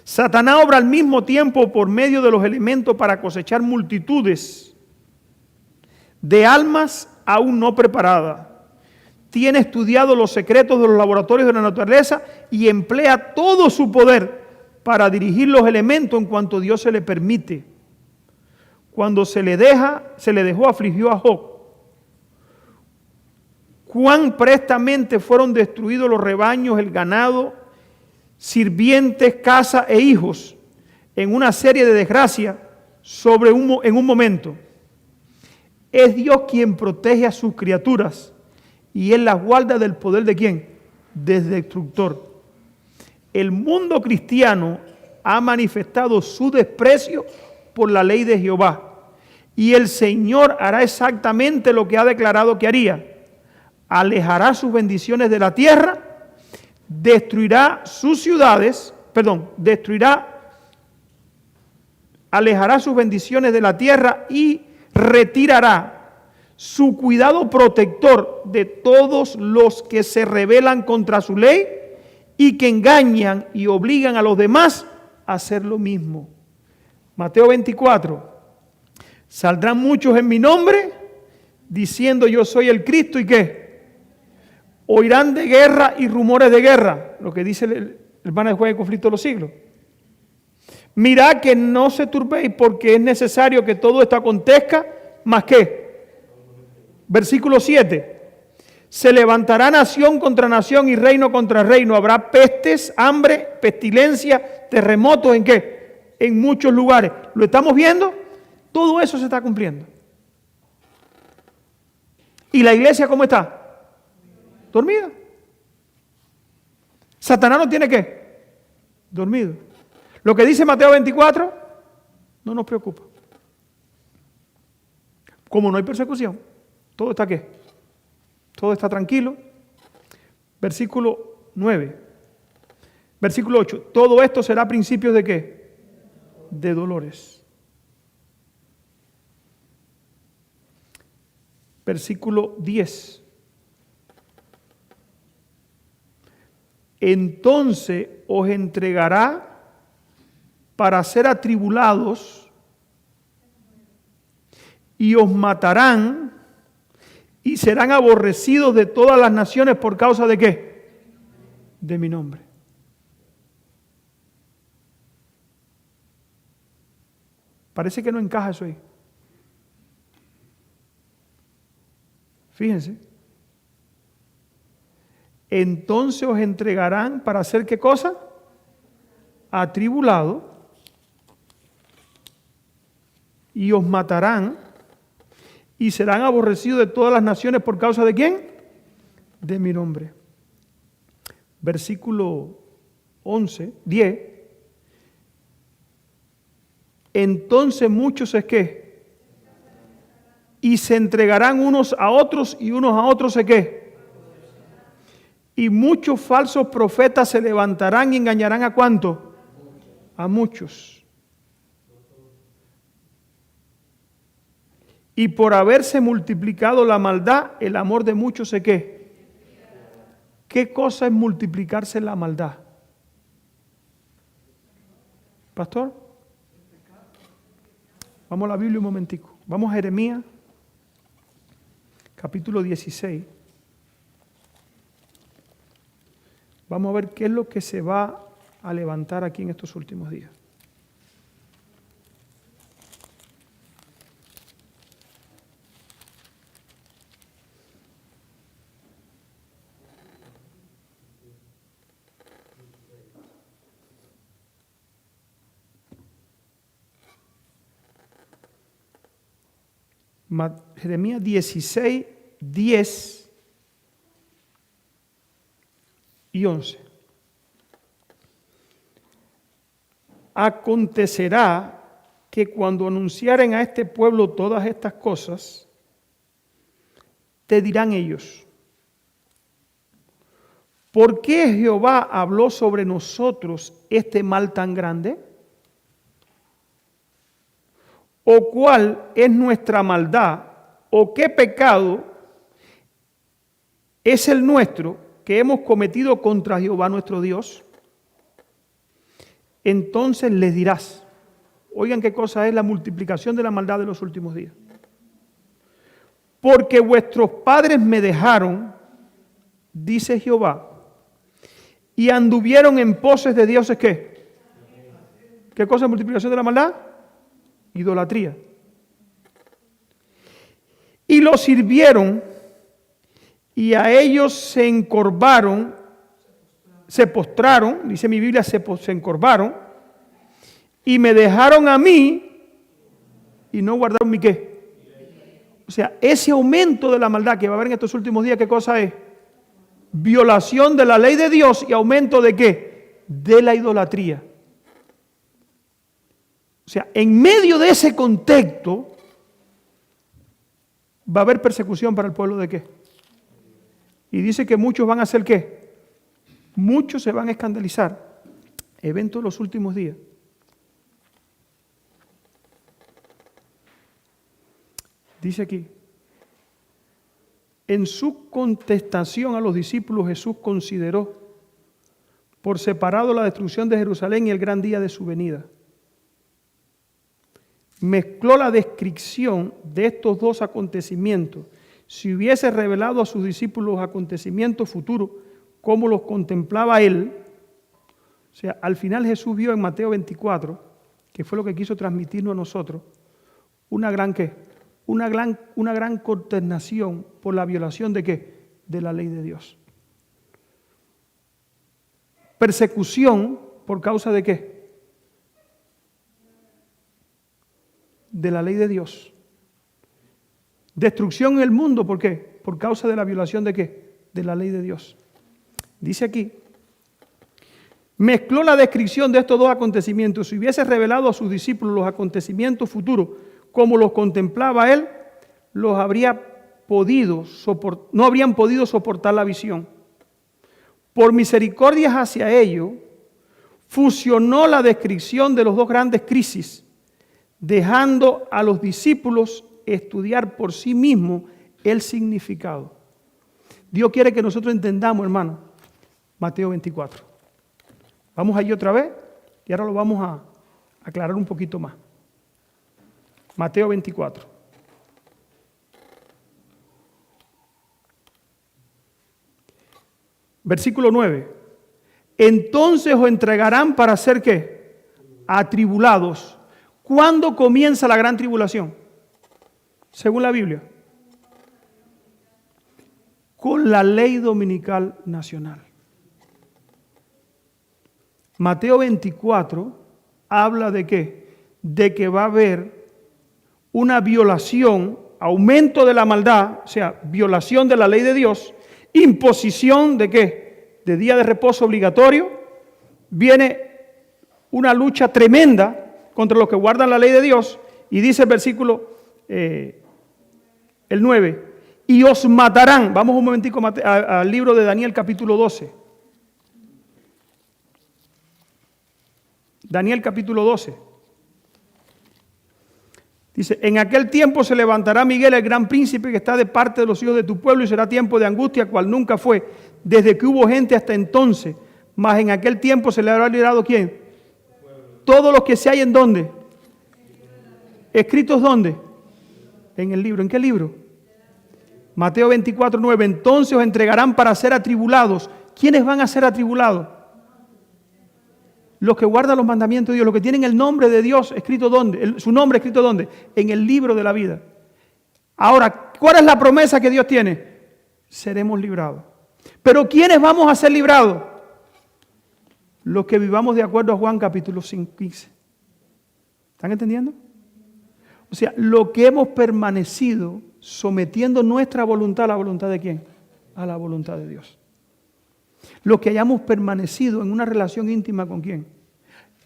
[SPEAKER 1] Satanás obra al mismo tiempo por medio de los elementos para cosechar multitudes de almas aún no preparadas. Tiene estudiado los secretos de los laboratorios de la naturaleza y emplea todo su poder para dirigir los elementos en cuanto Dios se le permite. Cuando se le dejó, afligió a Job. Cuán prestamente fueron destruidos los rebaños, el ganado, sirvientes, casa e hijos, en una serie de desgracias en un momento. Es Dios quien protege a sus criaturas y Él las guarda del poder ¿de quién? Del destructor. El mundo cristiano ha manifestado su desprecio por la ley de Jehová y el Señor hará exactamente lo que ha declarado que haría. Alejará sus bendiciones de la tierra, destruirá sus ciudades, alejará sus bendiciones de la tierra y retirará su cuidado protector de todos los que se rebelan contra su ley y que engañan y obligan a los demás a hacer lo mismo. Mateo 24. Saldrán muchos en mi nombre diciendo yo soy el Cristo y ¿qué? Oirán de guerra y rumores de guerra, lo que dice el hermano de Juan en Conflicto de los Siglos. Mirad que no se turbéis porque es necesario que todo esto acontezca, ¿más qué? Versículo 7. Se levantará nación contra nación y reino contra reino. Habrá pestes, hambre, pestilencia, terremotos, ¿en qué? En muchos lugares. ¿Lo estamos viendo? Todo eso se está cumpliendo. ¿Y la iglesia cómo está? Dormida. Satanás no tiene ¿qué? Dormido. Lo que dice Mateo 24 no nos preocupa. Como no hay persecución, todo está ¿qué? Todo está tranquilo. Versículo 9. Versículo 8. Todo esto será principios ¿de qué? De dolores. Versículo 10. Entonces os entregará para ser atribulados y os matarán y serán aborrecidos de todas las naciones por causa ¿de qué? De mi nombre. Parece que no encaja eso ahí. . Fíjense. entonces os entregarán para hacer ¿qué cosa? Atribulado, y os matarán, y serán aborrecidos de todas las naciones por causa ¿de quién? De mi nombre. Versículo 10. Entonces muchos es que, y se entregarán unos a otros, y unos a otros es que, y muchos falsos profetas se levantarán y engañarán ¿a cuánto? A muchos. Y por haberse multiplicado la maldad, el amor de muchos es que. ¿Qué cosa es multiplicarse la maldad? Pastor, vamos a la Biblia un momentico. Vamos a Jeremías, capítulo 16. Vamos a ver qué es lo que se va a levantar aquí en estos últimos días. Jeremías 16, 10 y 11. Acontecerá que cuando anunciaren a este pueblo todas estas cosas, te dirán ellos, ¿por qué Jehová habló sobre nosotros este mal tan grande? ¿O cuál es nuestra maldad? ¿O qué pecado es el nuestro que hemos cometido contra Jehová nuestro Dios? Entonces les dirás, oigan qué cosa es la multiplicación de la maldad de los últimos días. Porque vuestros padres me dejaron, dice Jehová, y anduvieron en poses de dioses ¿qué? ¿Qué cosa es multiplicación de la maldad? Idolatría. Y los sirvieron, y a ellos se encorvaron, se postraron, dice mi Biblia, se encorvaron, y me dejaron a mí, y no guardaron mi qué. O sea, ese aumento de la maldad que va a haber en estos últimos días, ¿qué cosa es? Violación de la ley de Dios y aumento de qué? De la idolatría. O sea, en medio de ese contexto va a haber persecución para el pueblo de qué. Y dice que muchos van a hacer qué. Muchos se van a escandalizar. Evento de los últimos días. Dice aquí, en su contestación a los discípulos Jesús consideró por separado la destrucción de Jerusalén y el gran día de su venida. Mezcló la descripción de estos dos acontecimientos. Si hubiese revelado a sus discípulos los acontecimientos futuros, como los contemplaba él, o sea, al final Jesús vio en Mateo 24, que fue lo que quiso transmitirnos a nosotros, una gran ¿qué? Una gran consternación por la violación de ¿qué? De la ley de Dios. Persecución por causa de ¿qué? De la ley de Dios. Destrucción en el mundo, ¿por qué? Por causa de la violación de ¿qué? De la ley de Dios. Dice aquí, mezcló la descripción de estos dos acontecimientos. Si hubiese revelado a sus discípulos los acontecimientos futuros como los contemplaba él, no habrían podido soportar la visión. Por misericordias hacia ellos, fusionó la descripción de los dos grandes crisis, dejando a los discípulos estudiar por sí mismos el significado. Dios quiere que nosotros entendamos, hermano, Mateo 24. Vamos allí otra vez y ahora lo vamos a aclarar un poquito más. Mateo 24. Versículo 9. Entonces os entregarán para ser ¿qué? Atribulados. ¿Cuándo comienza la gran tribulación? Según la Biblia. con la ley dominical nacional. Mateo 24 habla de qué? De que va a haber una violación, aumento de la maldad, o sea, violación de la ley de Dios, imposición de qué? De día de reposo obligatorio. Viene una lucha tremenda contra los que guardan la ley de Dios, y dice el versículo el 9, y os matarán. Vamos un momentico al libro de Daniel capítulo 12. Daniel capítulo 12. Dice, en aquel tiempo se levantará Miguel, el gran príncipe que está de parte de los hijos de tu pueblo, y será tiempo de angustia, cual nunca fue, desde que hubo gente hasta entonces. Mas en aquel tiempo se le habrá librado ¿quién? Todos los que se hallen ¿dónde? ¿Escritos dónde? En el libro. ¿En qué libro? Mateo 24, 9. Entonces os entregarán para ser atribulados. ¿Quiénes van a ser atribulados? Los que guardan los mandamientos de Dios, los que tienen el nombre de Dios escrito ¿dónde? Su nombre escrito ¿dónde? En el libro de la vida. Ahora, ¿cuál es la promesa que Dios tiene? Seremos librados. Pero ¿quiénes vamos a ser librados? Los que vivamos de acuerdo a Juan capítulo 15. ¿Están entendiendo? O sea, lo que hemos permanecido sometiendo nuestra voluntad a la voluntad de ¿quién? A la voluntad de Dios. Los que hayamos permanecido en una relación íntima con ¿quién?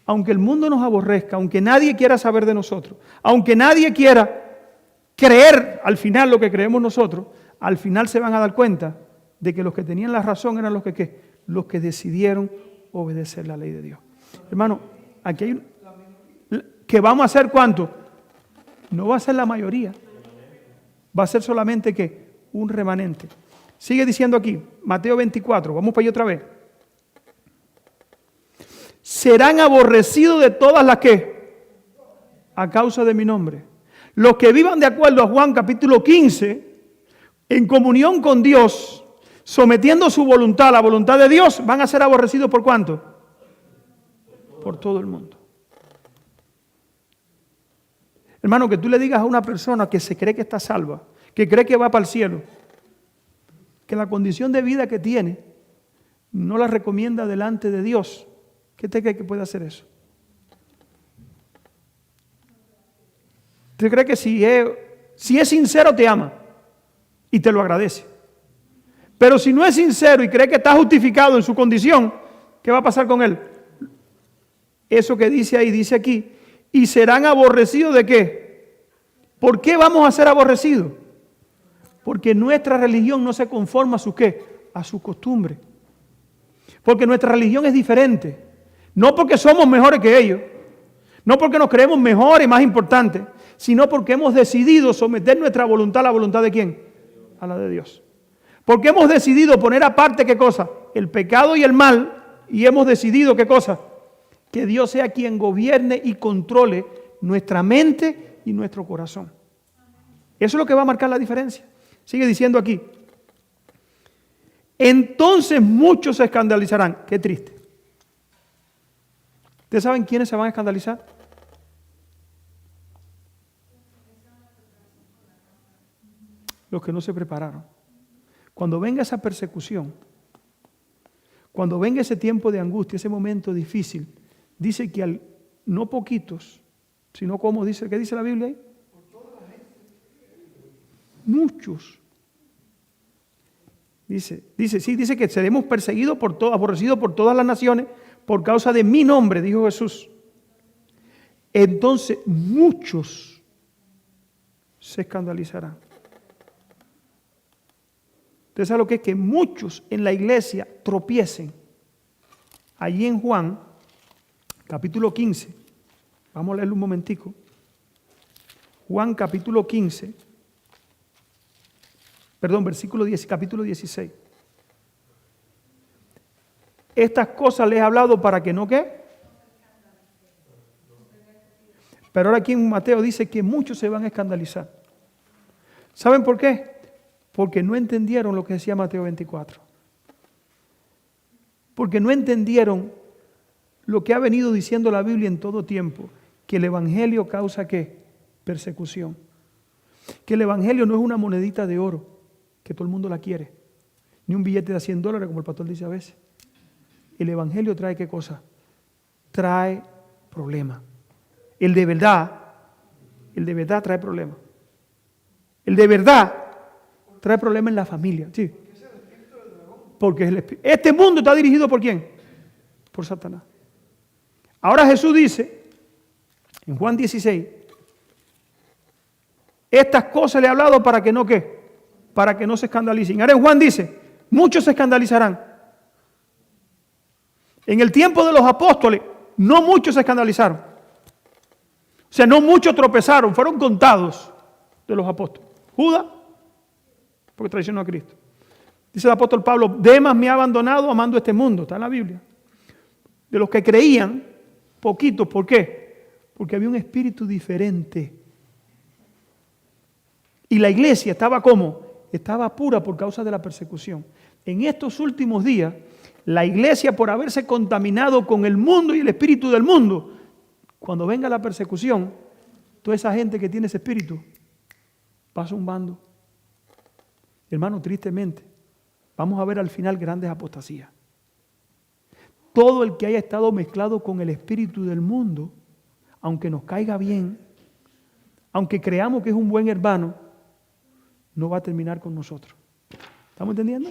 [SPEAKER 1] Aunque el mundo nos aborrezca, aunque nadie quiera saber de nosotros, aunque nadie quiera creer al final lo que creemos nosotros, al final se van a dar cuenta de que los que tenían la razón eran los que ¿qué? Los que decidieron obedecer la ley de Dios. Hermano, aquí hay que vamos a hacer ¿cuánto? No va a ser la mayoría. Va a ser solamente ¿qué? Un remanente. Sigue diciendo aquí, Mateo 24, vamos para allá otra vez. Serán aborrecidos de todas las que, a causa de mi nombre. Los que vivan de acuerdo a Juan capítulo 15, en comunión con Dios, sometiendo su voluntad a la voluntad de Dios, van a ser aborrecidos ¿por cuánto? Por todo el mundo. Hermano, que tú le digas a una persona que se cree que está salva, que cree que va para el cielo, que la condición de vida que tiene no la recomienda delante de Dios, ¿qué te cree que puede hacer eso? ¿Te cree que si es sincero te ama y te lo agradece? Pero si no es sincero y cree que está justificado en su condición, ¿qué va a pasar con él? Eso que dice ahí, dice aquí, y serán aborrecidos ¿de qué? ¿Por qué vamos a ser aborrecidos? Porque nuestra religión no se conforma a su ¿qué? A su costumbre. Porque nuestra religión es diferente. No porque somos mejores que ellos, no porque nos creemos mejores y más importantes, sino porque hemos decidido someter nuestra voluntad a la voluntad de ¿quién? A la de Dios. Porque hemos decidido poner aparte ¿qué cosa? El pecado y el mal, y hemos decidido ¿qué cosa? Que Dios sea quien gobierne y controle nuestra mente y nuestro corazón. Eso es lo que va a marcar la diferencia. Sigue diciendo aquí. Entonces muchos se escandalizarán. Qué triste. ¿Ustedes saben quiénes se van a escandalizar? Los que no se prepararon. Cuando venga esa persecución, cuando venga ese tiempo de angustia, ese momento difícil, dice que no poquitos, sino como dice, ¿qué dice la Biblia ahí? Muchos. Dice que seremos perseguidos aborrecidos por todas las naciones por causa de mi nombre, dijo Jesús. Entonces muchos se escandalizarán. ¿Usted sabe lo que es? Que muchos en la iglesia tropiecen. Allí en Juan, capítulo 15, vamos a leerlo un momentico. Juan capítulo 15, versículo 10, capítulo 16. Estas cosas les he hablado para que no ¿qué? Pero ahora aquí en Mateo dice que muchos se van a escandalizar. ¿Saben por qué? Porque no entendieron lo que decía Mateo 24. Porque no entendieron lo que ha venido diciendo la Biblia en todo tiempo, que el Evangelio causa ¿qué? Persecución. Que el Evangelio no es una monedita de oro, que todo el mundo la quiere. ni un billete de $100, como el pastor dice a veces. El evangelio trae ¿qué cosa? Trae problemas. El de verdad trae problemas. El de verdad trae problemas en la familia. Sí. Porque es el espíritu. Este mundo está dirigido ¿por quién? Por Satanás. Ahora Jesús dice, en Juan 16, estas cosas le he hablado para que no ¿qué? Para que no se escandalicen. Ahora en Juan dice, muchos se escandalizarán. En el tiempo de los apóstoles, no muchos se escandalizaron. O sea, no muchos tropezaron, fueron contados de los apóstoles. Judas, porque traicionó a Cristo. Dice el apóstol Pablo, Demas me ha abandonado amando este mundo, está en la Biblia. De los que creían, poquitos, ¿por qué? Porque había un espíritu diferente. Y la iglesia estaba ¿cómo? Estaba pura por causa de la persecución. En estos últimos días, la iglesia, por haberse contaminado con el mundo y el espíritu del mundo, cuando venga la persecución, toda esa gente que tiene ese espíritu va zumbando. Hermano, tristemente, vamos a ver al final grandes apostasías. Todo el que haya estado mezclado con el espíritu del mundo, aunque nos caiga bien, aunque creamos que es un buen hermano, no va a terminar con nosotros. ¿Estamos entendiendo?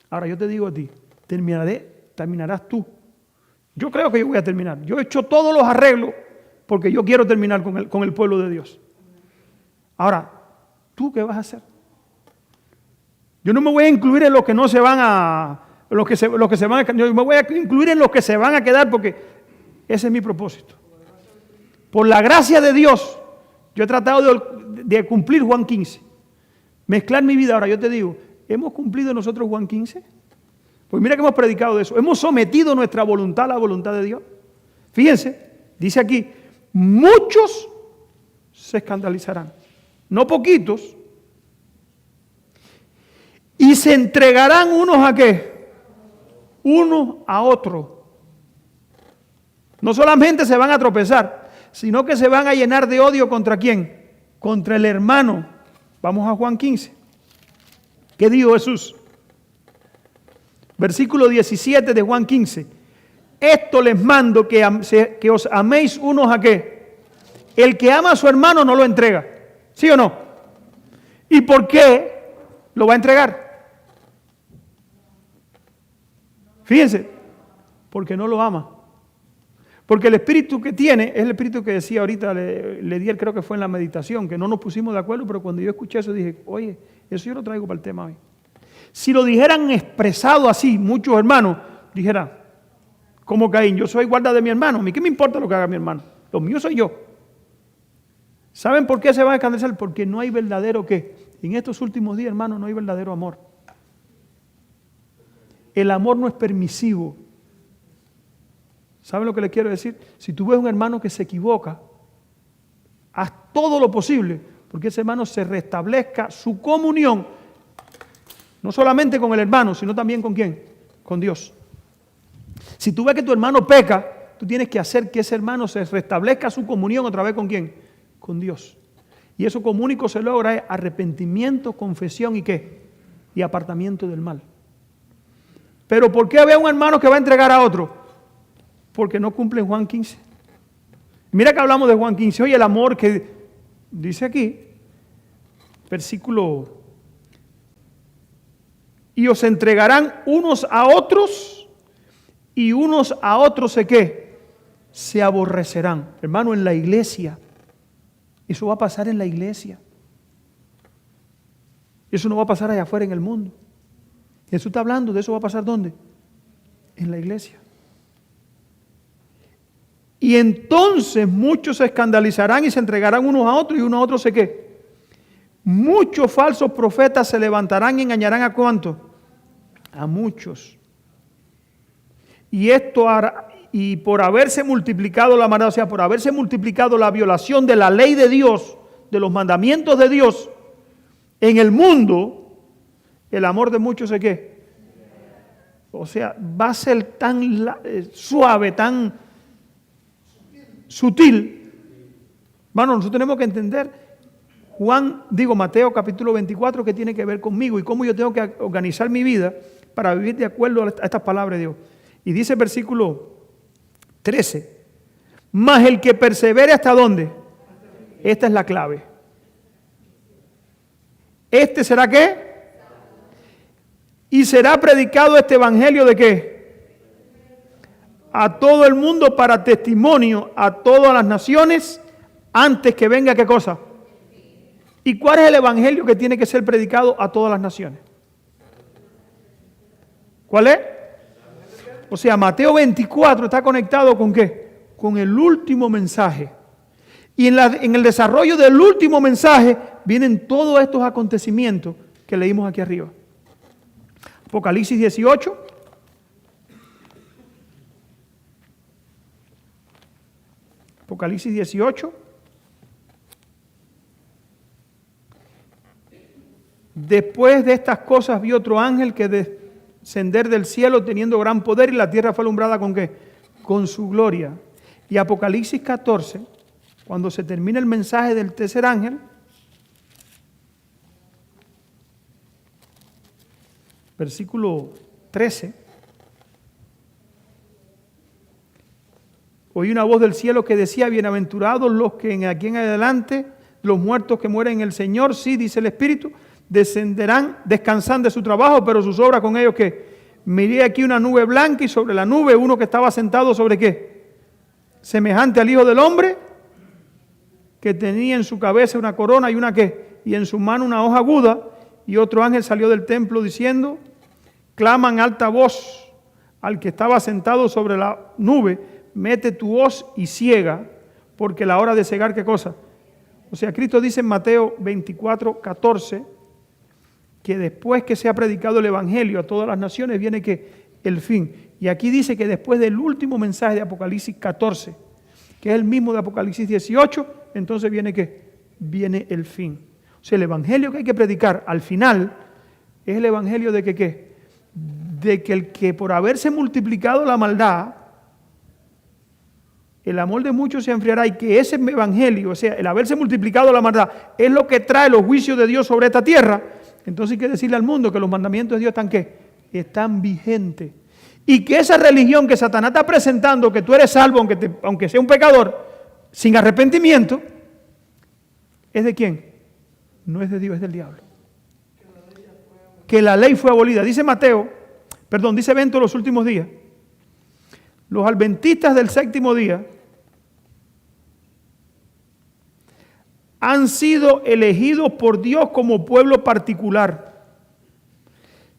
[SPEAKER 1] Ahora yo te digo a ti, terminarás tú. Yo creo que yo voy a terminar. Yo he hecho todos los arreglos porque yo quiero terminar con el pueblo de Dios. Ahora, ¿tú qué vas a hacer? Yo no me voy a incluir en los que no se van a... Los que se van a, yo me voy a incluir en los que se van a quedar porque ese es mi propósito. Por la gracia de Dios, yo he tratado de cumplir Juan 15. Mezclar mi vida. Ahora yo te digo, ¿hemos cumplido nosotros Juan 15? Pues mira que hemos predicado de eso. ¿Hemos sometido nuestra voluntad a la voluntad de Dios? Fíjense, dice aquí, muchos se escandalizarán. No poquitos. Y se entregarán unos a qué? Unos a otros. No solamente se van a tropezar, sino que se van a llenar de odio ¿contra quién? Contra el hermano. Vamos a Juan 15. ¿Qué dijo Jesús? Versículo 17 de Juan 15. Esto les mando que os améis unos a qué. El que ama a su hermano no lo entrega. ¿Sí o no? ¿Y por qué lo va a entregar? Fíjense, porque no lo ama. Porque el espíritu que tiene es el espíritu que decía ahorita, le di, creo que fue en la meditación, que no nos pusimos de acuerdo, pero cuando yo escuché eso dije, oye, eso yo lo traigo para el tema hoy. Si lo dijeran expresado así, muchos hermanos, dijeran, como Caín, yo soy guarda de mi hermano, a mí qué me importa lo que haga mi hermano, lo mío soy yo. ¿Saben por qué se van a escandalizar? Porque no hay verdadero ¿qué? En estos últimos días, hermano, no hay verdadero amor. El amor no es permisivo. ¿Saben lo que le quiero decir? Si tú ves un hermano que se equivoca, haz todo lo posible porque ese hermano se restablezca su comunión, no solamente con el hermano, sino también ¿con quién? Con Dios. Si tú ves que tu hermano peca, tú tienes que hacer que ese hermano se restablezca su comunión otra vez ¿con quién? Con Dios. Y eso como único se logra es arrepentimiento, confesión y ¿qué? Y apartamiento del mal. Pero ¿por qué había un hermano que va a entregar a otro? Porque no cumple Juan 15. Mira que hablamos de Juan 15. Oye, el amor que dice aquí, versículo, y os entregarán unos a otros y unos a otros ¿se qué? Se aborrecerán. Hermano, en la iglesia. Eso va a pasar en la iglesia. Eso no va a pasar allá afuera en el mundo. Jesús está hablando de eso, va a pasar ¿dónde? En la iglesia. Y entonces muchos se escandalizarán y se entregarán unos a otros y unos a otros ¿se qué? Muchos falsos profetas se levantarán y engañarán ¿a cuántos? A muchos. Y esto hará, y por haberse multiplicado la maldad, o sea, por haberse multiplicado la violación de la ley de Dios, de los mandamientos de Dios en el mundo, el amor de muchos ¿se qué? O sea, va a ser tan suave, tan sutil. Bueno, nosotros tenemos que entender Mateo capítulo 24, que tiene que ver conmigo y cómo yo tengo que organizar mi vida para vivir de acuerdo a estas palabras de Dios. Y dice el versículo 13, mas el que persevere ¿hasta dónde? Esta es la clave. ¿Este será qué? Y será predicado este evangelio ¿de qué? A todo el mundo para testimonio a todas las naciones antes que venga ¿qué cosa? ¿Y cuál es el evangelio que tiene que ser predicado a todas las naciones? ¿Cuál es? O sea, Mateo 24 está conectado ¿con qué? Con el último mensaje. Y en el desarrollo del último mensaje vienen todos estos acontecimientos que leímos aquí arriba. Apocalipsis 18. Apocalipsis 18. Después de estas cosas vi otro ángel que descender del cielo teniendo gran poder y la tierra fue alumbrada ¿con qué? Con su gloria. Y Apocalipsis 14, cuando se termina el mensaje del tercer ángel, versículo 13, oí una voz del cielo que decía, bienaventurados los que en aquí en adelante, los muertos que mueren en el Señor, sí, dice el Espíritu, descenderán, descansan de su trabajo, pero sus obras con ellos que miré aquí una nube blanca y sobre la nube uno que estaba sentado sobre qué, semejante al Hijo del Hombre, que tenía en su cabeza una corona y una qué, y en su mano una hoja aguda, y otro ángel salió del templo diciendo, clama en alta voz al que estaba sentado sobre la nube, mete tu hoz y ciega, porque la hora de cegar ¿qué cosa? O sea, Cristo dice en Mateo 24, 14, que después que se ha predicado el Evangelio a todas las naciones viene que el fin. Y aquí dice que después del último mensaje de Apocalipsis 14, que es el mismo de Apocalipsis 18, entonces viene que viene el fin. O sea, el Evangelio que hay que predicar al final es el Evangelio de que ¿qué? De que el que por haberse multiplicado la maldad, el amor de muchos se enfriará y que ese Evangelio, o sea, el haberse multiplicado la maldad, es lo que trae los juicios de Dios sobre esta tierra. Entonces hay que decirle al mundo que los mandamientos de Dios están ¿qué? Están vigentes. Y que esa religión que Satanás está presentando, que tú eres salvo aunque sea un pecador, sin arrepentimiento, ¿es de quién? No es de Dios, es del diablo. Que la ley fue abolida. Dice Bento los últimos días. Los adventistas del séptimo día han sido elegidos por Dios como pueblo particular,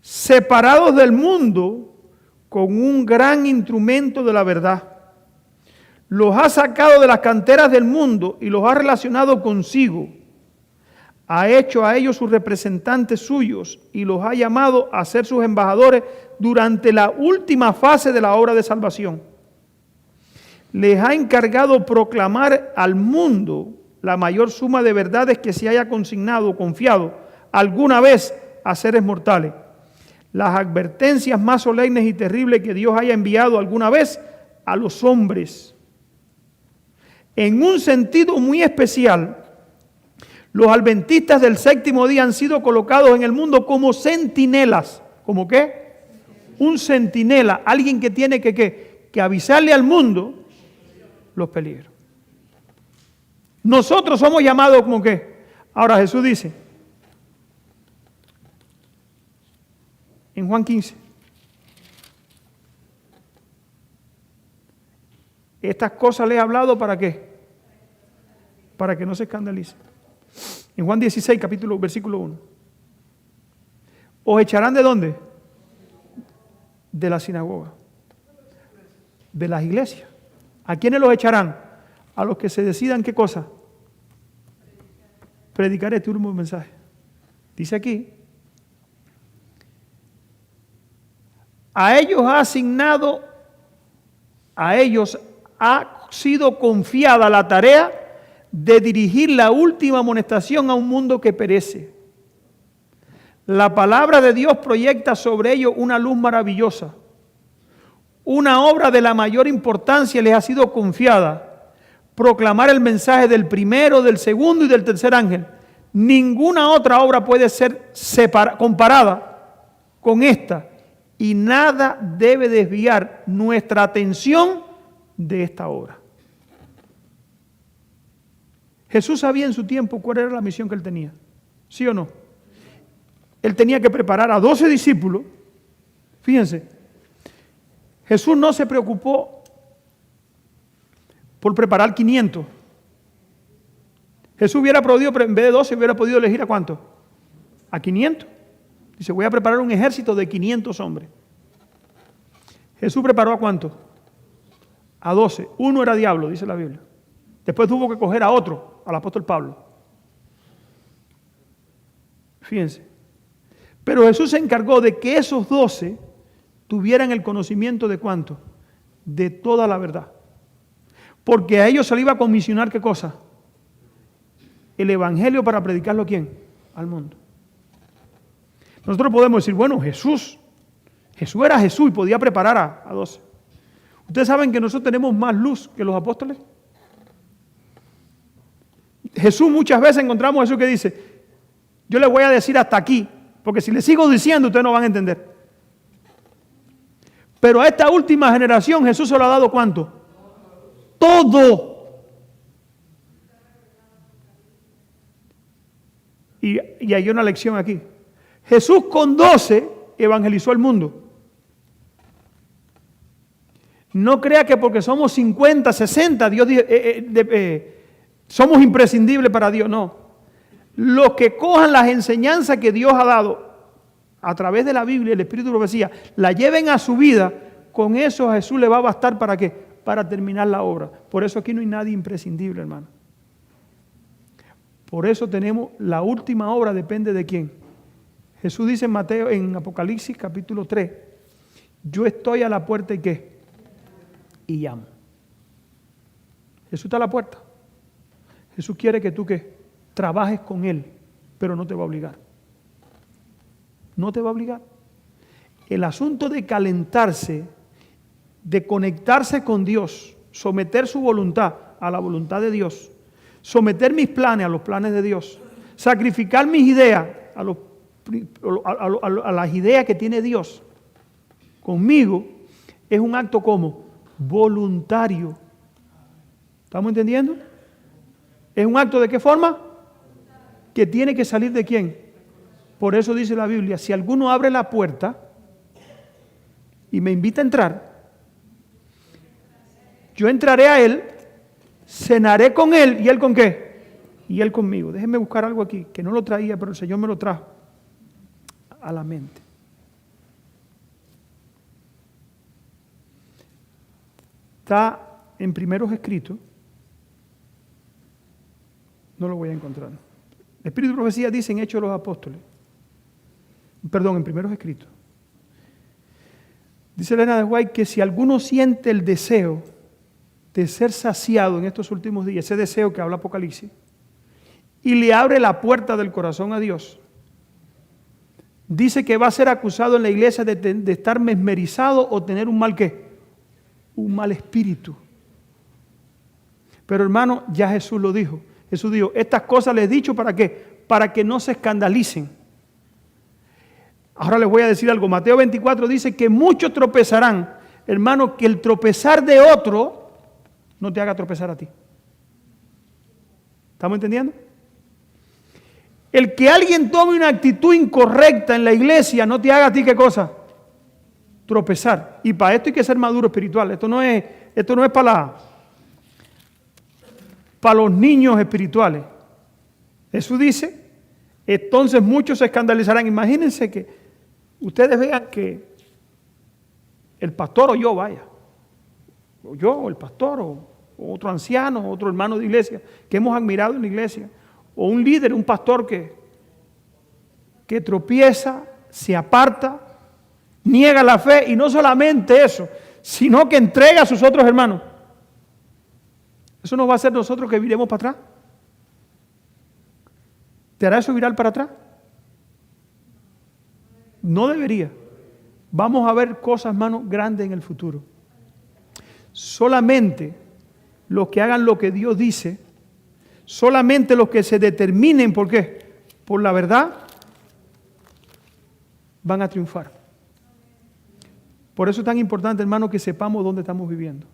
[SPEAKER 1] separados del mundo con un gran instrumento de la verdad. Los ha sacado de las canteras del mundo y los ha relacionado consigo. Ha hecho a ellos sus representantes suyos y los ha llamado a ser sus embajadores durante la última fase de la obra de salvación. Les ha encargado proclamar al mundo la mayor suma de verdades que se haya consignado o confiado alguna vez a seres mortales. Las advertencias más solemnes y terribles que Dios haya enviado alguna vez a los hombres. En un sentido muy especial, los adventistas del séptimo día han sido colocados en el mundo como centinelas. ¿Cómo qué? Un centinela, alguien que tiene que avisarle al mundo los peligros. Nosotros somos llamados como qué. Ahora Jesús dice, en Juan 15, estas cosas le he hablado ¿para qué? Para que no se escandalice. En Juan 16, versículo 1. ¿Os echarán de dónde? De la sinagoga. De las iglesias. ¿A quiénes los echarán? A los que se decidan ¿qué cosa? Predicar este último mensaje. Dice aquí, a ellos ha sido confiada la tarea de dirigir la última amonestación a un mundo que perece. La palabra de Dios proyecta sobre ellos una luz maravillosa. Una obra de la mayor importancia les ha sido confiada: proclamar el mensaje del primero, del segundo y del tercer ángel, Ninguna otra obra puede ser comparada con esta, y nada debe desviar nuestra atención de esta obra. Jesús sabía en su tiempo cuál era la misión que él tenía, ¿sí o no? Él tenía que preparar a 12 discípulos. Fíjense, Jesús no se preocupó por preparar 500. Jesús hubiera podido, en vez de 12, hubiera podido elegir ¿a cuánto? A 500. Dice, voy a preparar un ejército de 500 hombres. Jesús preparó ¿a cuánto? A 12. Uno era diablo, dice la Biblia. Después tuvo que coger a otro, al apóstol Pablo. Fíjense. Pero Jesús se encargó de que esos 12 tuvieran el conocimiento de ¿cuánto? De toda la verdad. Porque a ellos se les iba a comisionar ¿qué cosa? El evangelio para predicarlo ¿a quién? Al mundo. Nosotros podemos decir, bueno, Jesús era Jesús y podía preparar a 12. ¿Ustedes saben que nosotros tenemos más luz que los apóstoles? Jesús muchas veces encontramos a Jesús que dice, yo les voy a decir hasta aquí, porque si les sigo diciendo ustedes no van a entender. Pero a esta última generación Jesús se lo ha dado ¿cuánto? Todo. Y hay una lección aquí. Jesús con 12 evangelizó el mundo. No crea que porque somos 50, 60, Dios somos imprescindibles para Dios. No. Los que cojan las enseñanzas que Dios ha dado a través de la Biblia, el Espíritu de profecía, la lleven a su vida, con eso a Jesús le va a bastar ¿para qué? Para terminar la obra. Por eso aquí no hay nadie imprescindible, hermano. Por eso tenemos la última obra, depende de quién. Jesús dice en Apocalipsis capítulo 3, yo estoy a la puerta y ¿qué? Y llamo. Jesús está a la puerta. Jesús quiere que tú ¿qué? Trabajes con Él, pero no te va a obligar. No te va a obligar. El asunto de calentarse, de conectarse con Dios, someter su voluntad a la voluntad de Dios, someter mis planes a los planes de Dios, sacrificar mis ideas a las ideas que tiene Dios conmigo, es un acto como voluntario. ¿Estamos entendiendo? ¿Es un acto de qué forma? Que tiene que salir de quién. Por eso dice la Biblia, si alguno abre la puerta y me invita a entrar, yo entraré a él, cenaré con él, ¿y él con qué? Y él conmigo. Déjenme buscar algo aquí, que no lo traía, pero el Señor me lo trajo a la mente. Está en Primeros Escritos. No lo voy a encontrar. El Espíritu de profecía dice en Hechos de los Apóstoles. Perdón, en Primeros Escritos. Dice Elena de White que si alguno siente el deseo de ser saciado en estos últimos días, ese deseo que habla Apocalipsis, y le abre la puerta del corazón a Dios, dice que va a ser acusado en la iglesia de estar mesmerizado o tener un mal ¿qué? Un mal espíritu. Pero hermano, ya Jesús lo dijo. Jesús dijo, estas cosas les he dicho ¿para qué? Para que no se escandalicen. Ahora les voy a decir algo. Mateo 24 dice que muchos tropezarán. Hermano, que el tropezar de otro no te haga tropezar a ti. ¿Estamos entendiendo? El que alguien tome una actitud incorrecta en la iglesia no te haga a ti ¿qué cosa? Tropezar. Y para esto hay que ser maduro espiritual. Esto no es para los niños espirituales. Jesús dice, entonces muchos se escandalizarán. Imagínense que ustedes vean que el pastor o yo, o yo, o el pastor, o otro anciano, o otro hermano de iglesia, que hemos admirado en la iglesia, o un líder, un pastor que tropieza, se aparta, niega la fe, y no solamente eso, sino que entrega a sus otros hermanos. ¿Eso nos va a hacer nosotros que viremos para atrás? ¿Te hará eso virar para atrás? No debería. Vamos a ver cosas, hermano, grandes en el futuro. Solamente los que hagan lo que Dios dice, solamente los que se determinen, ¿por qué? por la verdad, van a triunfar. Por eso es tan importante, hermano, que sepamos dónde estamos viviendo.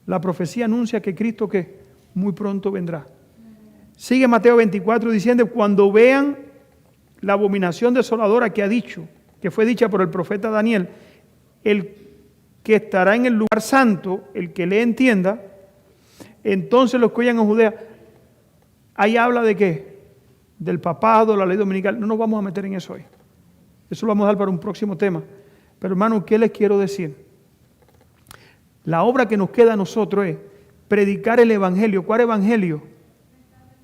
[SPEAKER 1] La profecía anuncia que Cristo, ¿qué? Muy pronto vendrá. Sigue Mateo 24 diciendo, cuando vean la abominación desoladora que ha dicho, que fue dicha por el profeta Daniel, el que estará en el lugar santo, el que le entienda, entonces los que oyan en Judea, ahí habla de qué, del papado, la ley dominical. No nos vamos a meter en eso hoy. Eso lo vamos a dar para un próximo tema. Pero hermano, ¿qué les quiero decir? La obra que nos queda a nosotros es predicar el evangelio. ¿Cuál evangelio?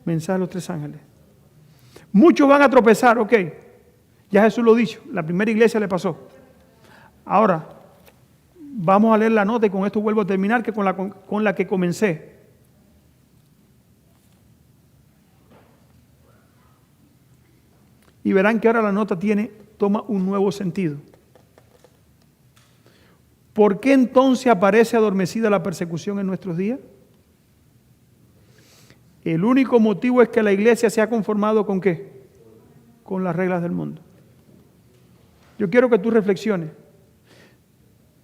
[SPEAKER 1] Mensaje de los tres ángeles. Muchos van a tropezar, ok. Ya Jesús lo ha dicho, la primera iglesia le pasó. Ahora, vamos a leer la nota y con esto vuelvo a terminar, que con la que comencé. Y verán que ahora la nota toma un nuevo sentido. ¿Por qué entonces aparece adormecida la persecución en nuestros días? El único motivo es que la iglesia se ha conformado ¿con qué? Con las reglas del mundo. Yo quiero que tú reflexiones.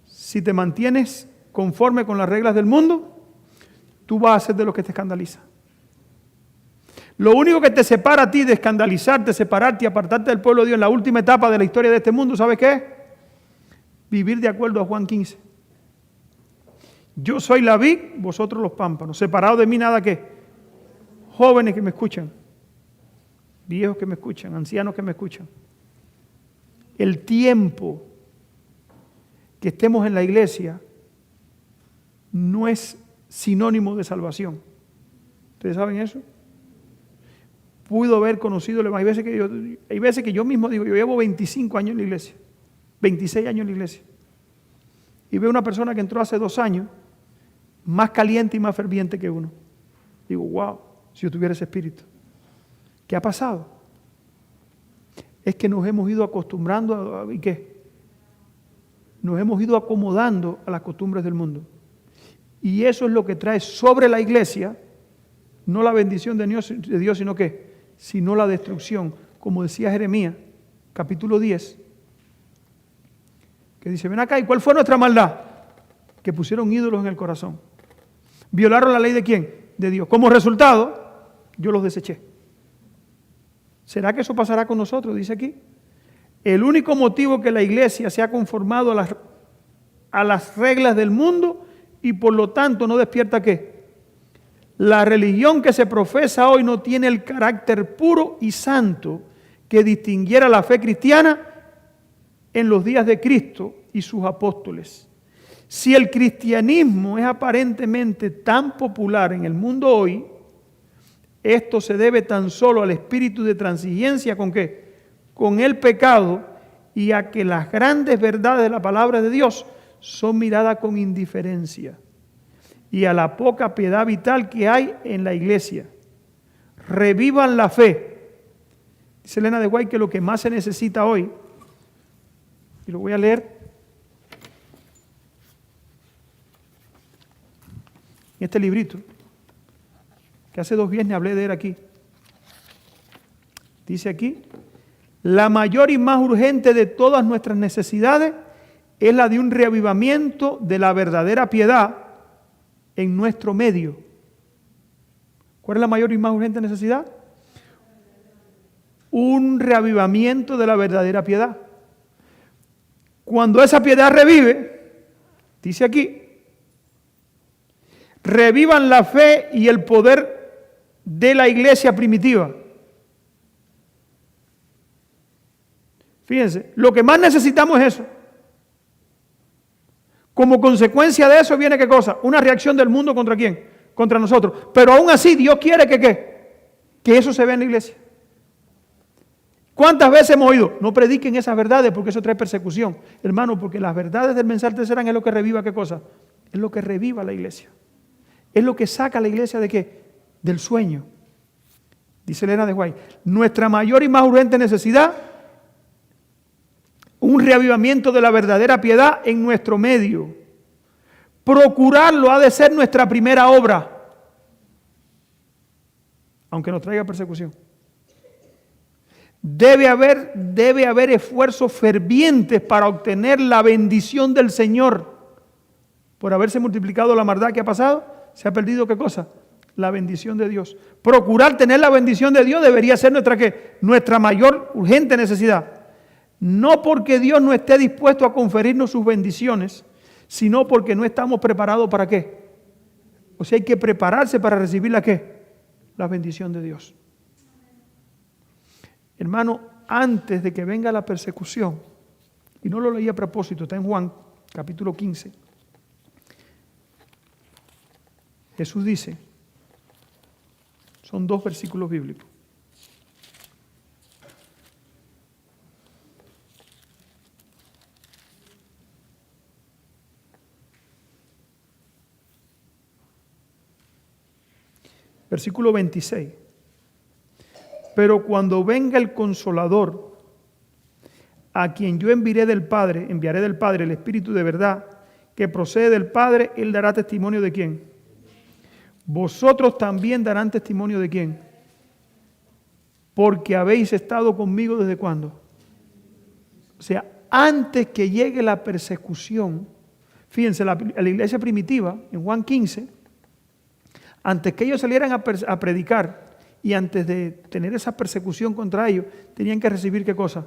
[SPEAKER 1] Si te mantienes conforme con las reglas del mundo, tú vas a ser de los que te escandaliza. Lo único que te separa a ti de escandalizarte, separarte y apartarte del pueblo de Dios en la última etapa de la historia de este mundo, ¿sabes qué es? Vivir de acuerdo a Juan 15. Yo soy la vid, vosotros los pámpanos. Separado de mí nada que. Jóvenes que me escuchan, viejos que me escuchan, ancianos que me escuchan. El tiempo que estemos en la iglesia no es sinónimo de salvación. ¿Ustedes saben eso? Pudo haber conocido, hay veces que yo mismo digo, yo llevo 25 años en la iglesia, 26 años en la iglesia, y veo una persona que entró hace 2 años, más caliente y más ferviente que uno. Digo, wow, si yo tuviera ese espíritu. ¿Qué ha pasado? Es que nos hemos ido acostumbrando ¿y qué? Nos hemos ido acomodando a las costumbres del mundo. Y eso es lo que trae sobre la iglesia, no la bendición de Dios, sino que, sino la destrucción. Como decía Jeremías, capítulo 10, que dice, ven acá, ¿y cuál fue nuestra maldad? Que pusieron ídolos en el corazón. Violaron la ley de ¿quién? De Dios. Como resultado, yo los deseché. ¿Será que eso pasará con nosotros? Dice aquí. El único motivo que la iglesia se ha conformado a las reglas del mundo y por lo tanto no despierta ¿qué? La religión que se profesa hoy no tiene el carácter puro y santo que distinguiera la fe cristiana en los días de Cristo y sus apóstoles. Si el cristianismo es aparentemente tan popular en el mundo hoy, esto se debe tan solo al espíritu de transigencia ¿con qué? Con el pecado y a que las grandes verdades de la palabra de Dios son miradas con indiferencia y a la poca piedad vital que hay en la iglesia. Revivan la fe. Dice Elena de White que lo que más se necesita hoy, y lo voy a leer, en este librito, que hace 2 viernes hablé de él aquí. Dice aquí, la mayor y más urgente de todas nuestras necesidades es la de un reavivamiento de la verdadera piedad en nuestro medio. ¿Cuál es la mayor y más urgente necesidad? Un reavivamiento de la verdadera piedad. Cuando esa piedad revive, dice aquí, revivan la fe y el poder de la iglesia primitiva. Fíjense, lo que más necesitamos es eso. Como consecuencia de eso viene ¿qué cosa? Una reacción del mundo ¿contra quién? Contra nosotros. Pero aún así Dios quiere que ¿qué? Que eso se vea en la iglesia. ¿Cuántas veces hemos oído? No prediquen esas verdades porque eso trae persecución. Hermano, porque las verdades del mensaje serán es lo que reviva ¿qué cosa? Es lo que reviva la iglesia. Es lo que saca a la iglesia ¿de qué? Del sueño. Dice Elena de White, nuestra mayor y más urgente necesidad, un reavivamiento de la verdadera piedad en nuestro medio. Procurarlo ha de ser nuestra primera obra, aunque nos traiga persecución. Debe haber esfuerzos fervientes para obtener la bendición del Señor. Por haberse multiplicado la maldad que ha pasado, se ha perdido ¿qué cosa? La bendición de Dios. Procurar tener la bendición de Dios debería ser nuestra ¿qué? Nuestra mayor urgente necesidad. No porque Dios no esté dispuesto a conferirnos sus bendiciones, sino porque no estamos preparados ¿para qué? O sea, hay que prepararse para recibir ¿la qué? La bendición de Dios. Hermano, antes de que venga la persecución, y no lo leí a propósito, está en Juan, capítulo 15, Jesús dice, son 2 versículos bíblicos. Versículo 26. Pero cuando venga el Consolador, a quien yo enviaré del Padre el Espíritu de verdad, que procede del Padre, Él dará testimonio ¿de quién? Vosotros también darán testimonio ¿de quién? Porque habéis estado conmigo ¿desde cuándo? O sea, antes que llegue la persecución, fíjense, la iglesia primitiva, en Juan 15, antes que ellos salieran a predicar, y antes de tener esa persecución contra ellos, tenían que recibir ¿qué cosa?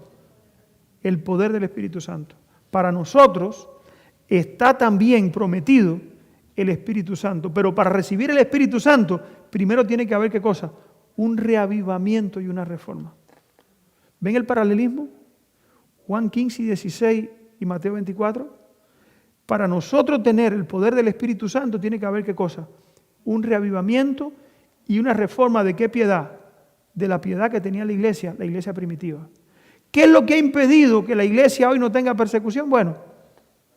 [SPEAKER 1] El poder del Espíritu Santo. Para nosotros está también prometido el Espíritu Santo. Pero para recibir el Espíritu Santo, primero tiene que haber ¿qué cosa? Un reavivamiento y una reforma. ¿Ven el paralelismo? Juan 15 y 16 y Mateo 24. Para nosotros tener el poder del Espíritu Santo, tiene que haber ¿qué cosa? Un reavivamiento y una reforma ¿de qué piedad? De la piedad que tenía la iglesia primitiva. ¿Qué es lo que ha impedido que la iglesia hoy no tenga persecución? Bueno,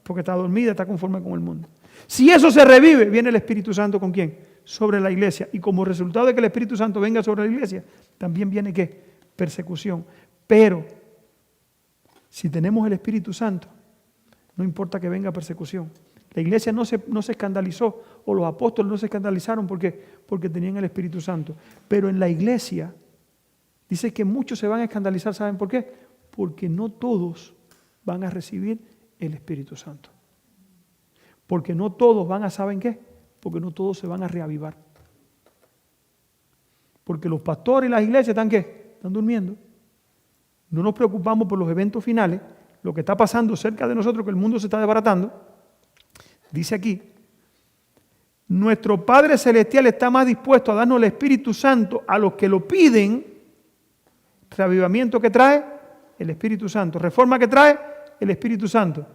[SPEAKER 1] porque está dormida, está conforme con el mundo. Si eso se revive, viene el Espíritu Santo ¿con quién? Sobre la iglesia. Y como resultado de que el Espíritu Santo venga sobre la iglesia, también viene ¿qué? Persecución. Pero, si tenemos el Espíritu Santo, no importa que venga persecución. La iglesia no se escandalizó, o los apóstoles no se escandalizaron porque tenían el Espíritu Santo. Pero en la iglesia, dice que muchos se van a escandalizar, ¿saben por qué? Porque no todos van a recibir el Espíritu Santo. Porque no todos van a, ¿saben qué? Porque no todos se van a reavivar. Porque los pastores y las iglesias ¿están qué? Están durmiendo. No nos preocupamos por los eventos finales, lo que está pasando cerca de nosotros, que el mundo se está desbaratando. Dice aquí, nuestro Padre Celestial está más dispuesto a darnos el Espíritu Santo a los que lo piden. Reavivamiento que trae el Espíritu Santo. Reforma que trae el Espíritu Santo.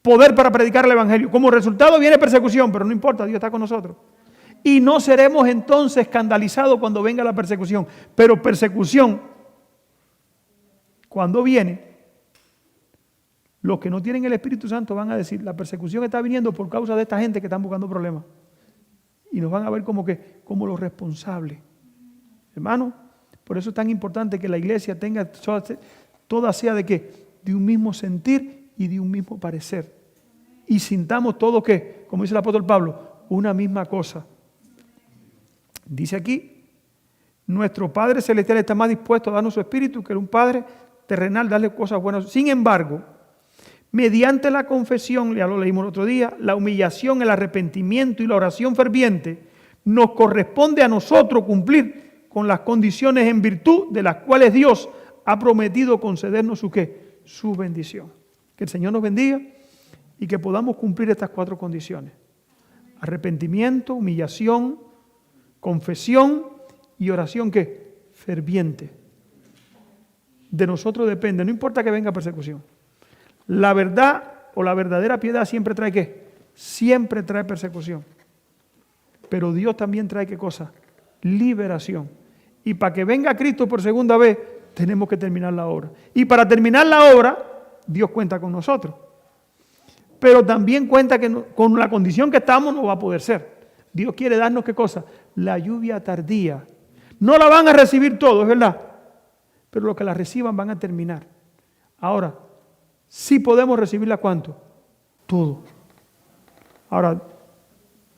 [SPEAKER 1] Poder para predicar el Evangelio. Como resultado viene persecución, pero no importa, Dios está con nosotros. Y no seremos entonces escandalizados cuando venga la persecución. Pero persecución, cuando viene, los que no tienen el Espíritu Santo van a decir, la persecución está viniendo por causa de esta gente que están buscando problemas. Y nos van a ver como los responsables. Hermano, por eso es tan importante que la iglesia tenga, toda sea de qué? De un mismo sentir y de un mismo parecer. Y sintamos todo ¿qué? Como dice el apóstol Pablo, una misma cosa. Dice aquí, nuestro Padre Celestial está más dispuesto a darnos su Espíritu que un Padre terrenal, darle cosas buenas. Sin embargo, mediante la confesión, ya lo leímos el otro día, la humillación, el arrepentimiento y la oración ferviente, nos corresponde a nosotros cumplir con las condiciones en virtud de las cuales Dios ha prometido concedernos su ¿qué? Su bendición. Que el Señor nos bendiga y que podamos cumplir estas 4 condiciones. Arrepentimiento, humillación, confesión y oración ¿qué? Ferviente. De nosotros depende, no importa que venga persecución. La verdad o la verdadera piedad siempre trae ¿qué? Siempre trae persecución. Pero Dios también trae ¿qué cosa? Liberación. Y para que venga Cristo por segunda vez, tenemos que terminar la obra. Y para terminar la obra, Dios cuenta con nosotros. Pero también cuenta que con la condición que estamos no va a poder ser. Dios quiere darnos ¿qué cosa? La lluvia tardía. No la van a recibir todos, es verdad. Pero los que la reciban van a terminar. Ahora, sí podemos recibirla ¿cuánto? Todo. Ahora,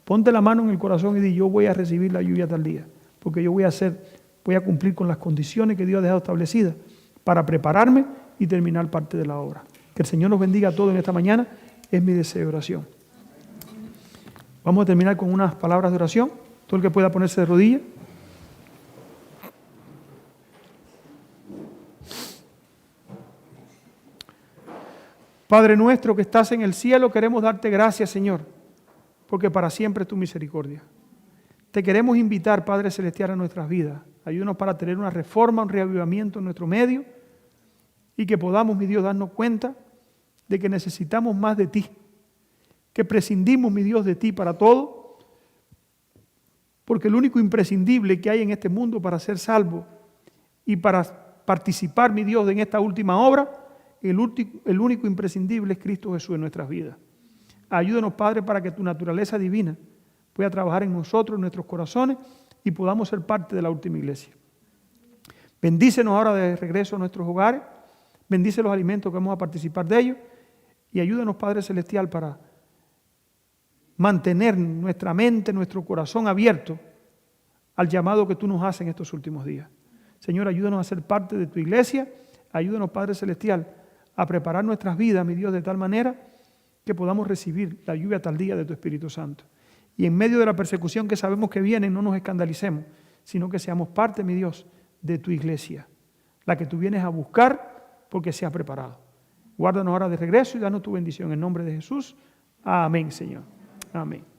[SPEAKER 1] ponte la mano en el corazón y di, yo voy a recibir la lluvia tardía. Porque yo voy a cumplir con las condiciones que Dios ha dejado establecidas para prepararme y terminar parte de la obra. Que el Señor nos bendiga a todos en esta mañana, es mi deseo de oración. Vamos a terminar con unas palabras de oración. Todo el que pueda ponerse de rodillas. Padre nuestro que estás en el cielo, queremos darte gracias, Señor, porque para siempre es tu misericordia. Te queremos invitar, Padre Celestial, a nuestras vidas. Ayúdanos para tener una reforma, un reavivamiento en nuestro medio y que podamos, mi Dios, darnos cuenta de que necesitamos más de ti, que prescindimos, mi Dios, de ti para todo, porque el único imprescindible que hay en este mundo para ser salvo y para participar, mi Dios, en esta última obra, el único imprescindible es Cristo Jesús en nuestras vidas. Ayúdanos, Padre, para que tu naturaleza divina pueda trabajar en nosotros, en nuestros corazones, y podamos ser parte de la última iglesia. Bendícenos ahora de regreso a nuestros hogares, bendice los alimentos que vamos a participar de ellos, y ayúdanos, Padre Celestial, para mantener nuestra mente, nuestro corazón abierto al llamado que tú nos haces en estos últimos días. Señor, ayúdanos a ser parte de tu iglesia, ayúdanos, Padre Celestial, a preparar nuestras vidas, mi Dios, de tal manera que podamos recibir la lluvia tal día de tu Espíritu Santo. Y en medio de la persecución que sabemos que viene, no nos escandalicemos, sino que seamos parte, mi Dios, de tu iglesia, la que tú vienes a buscar porque se ha preparado. Guárdanos ahora de regreso y danos tu bendición en nombre de Jesús. Amén, Señor. Amén.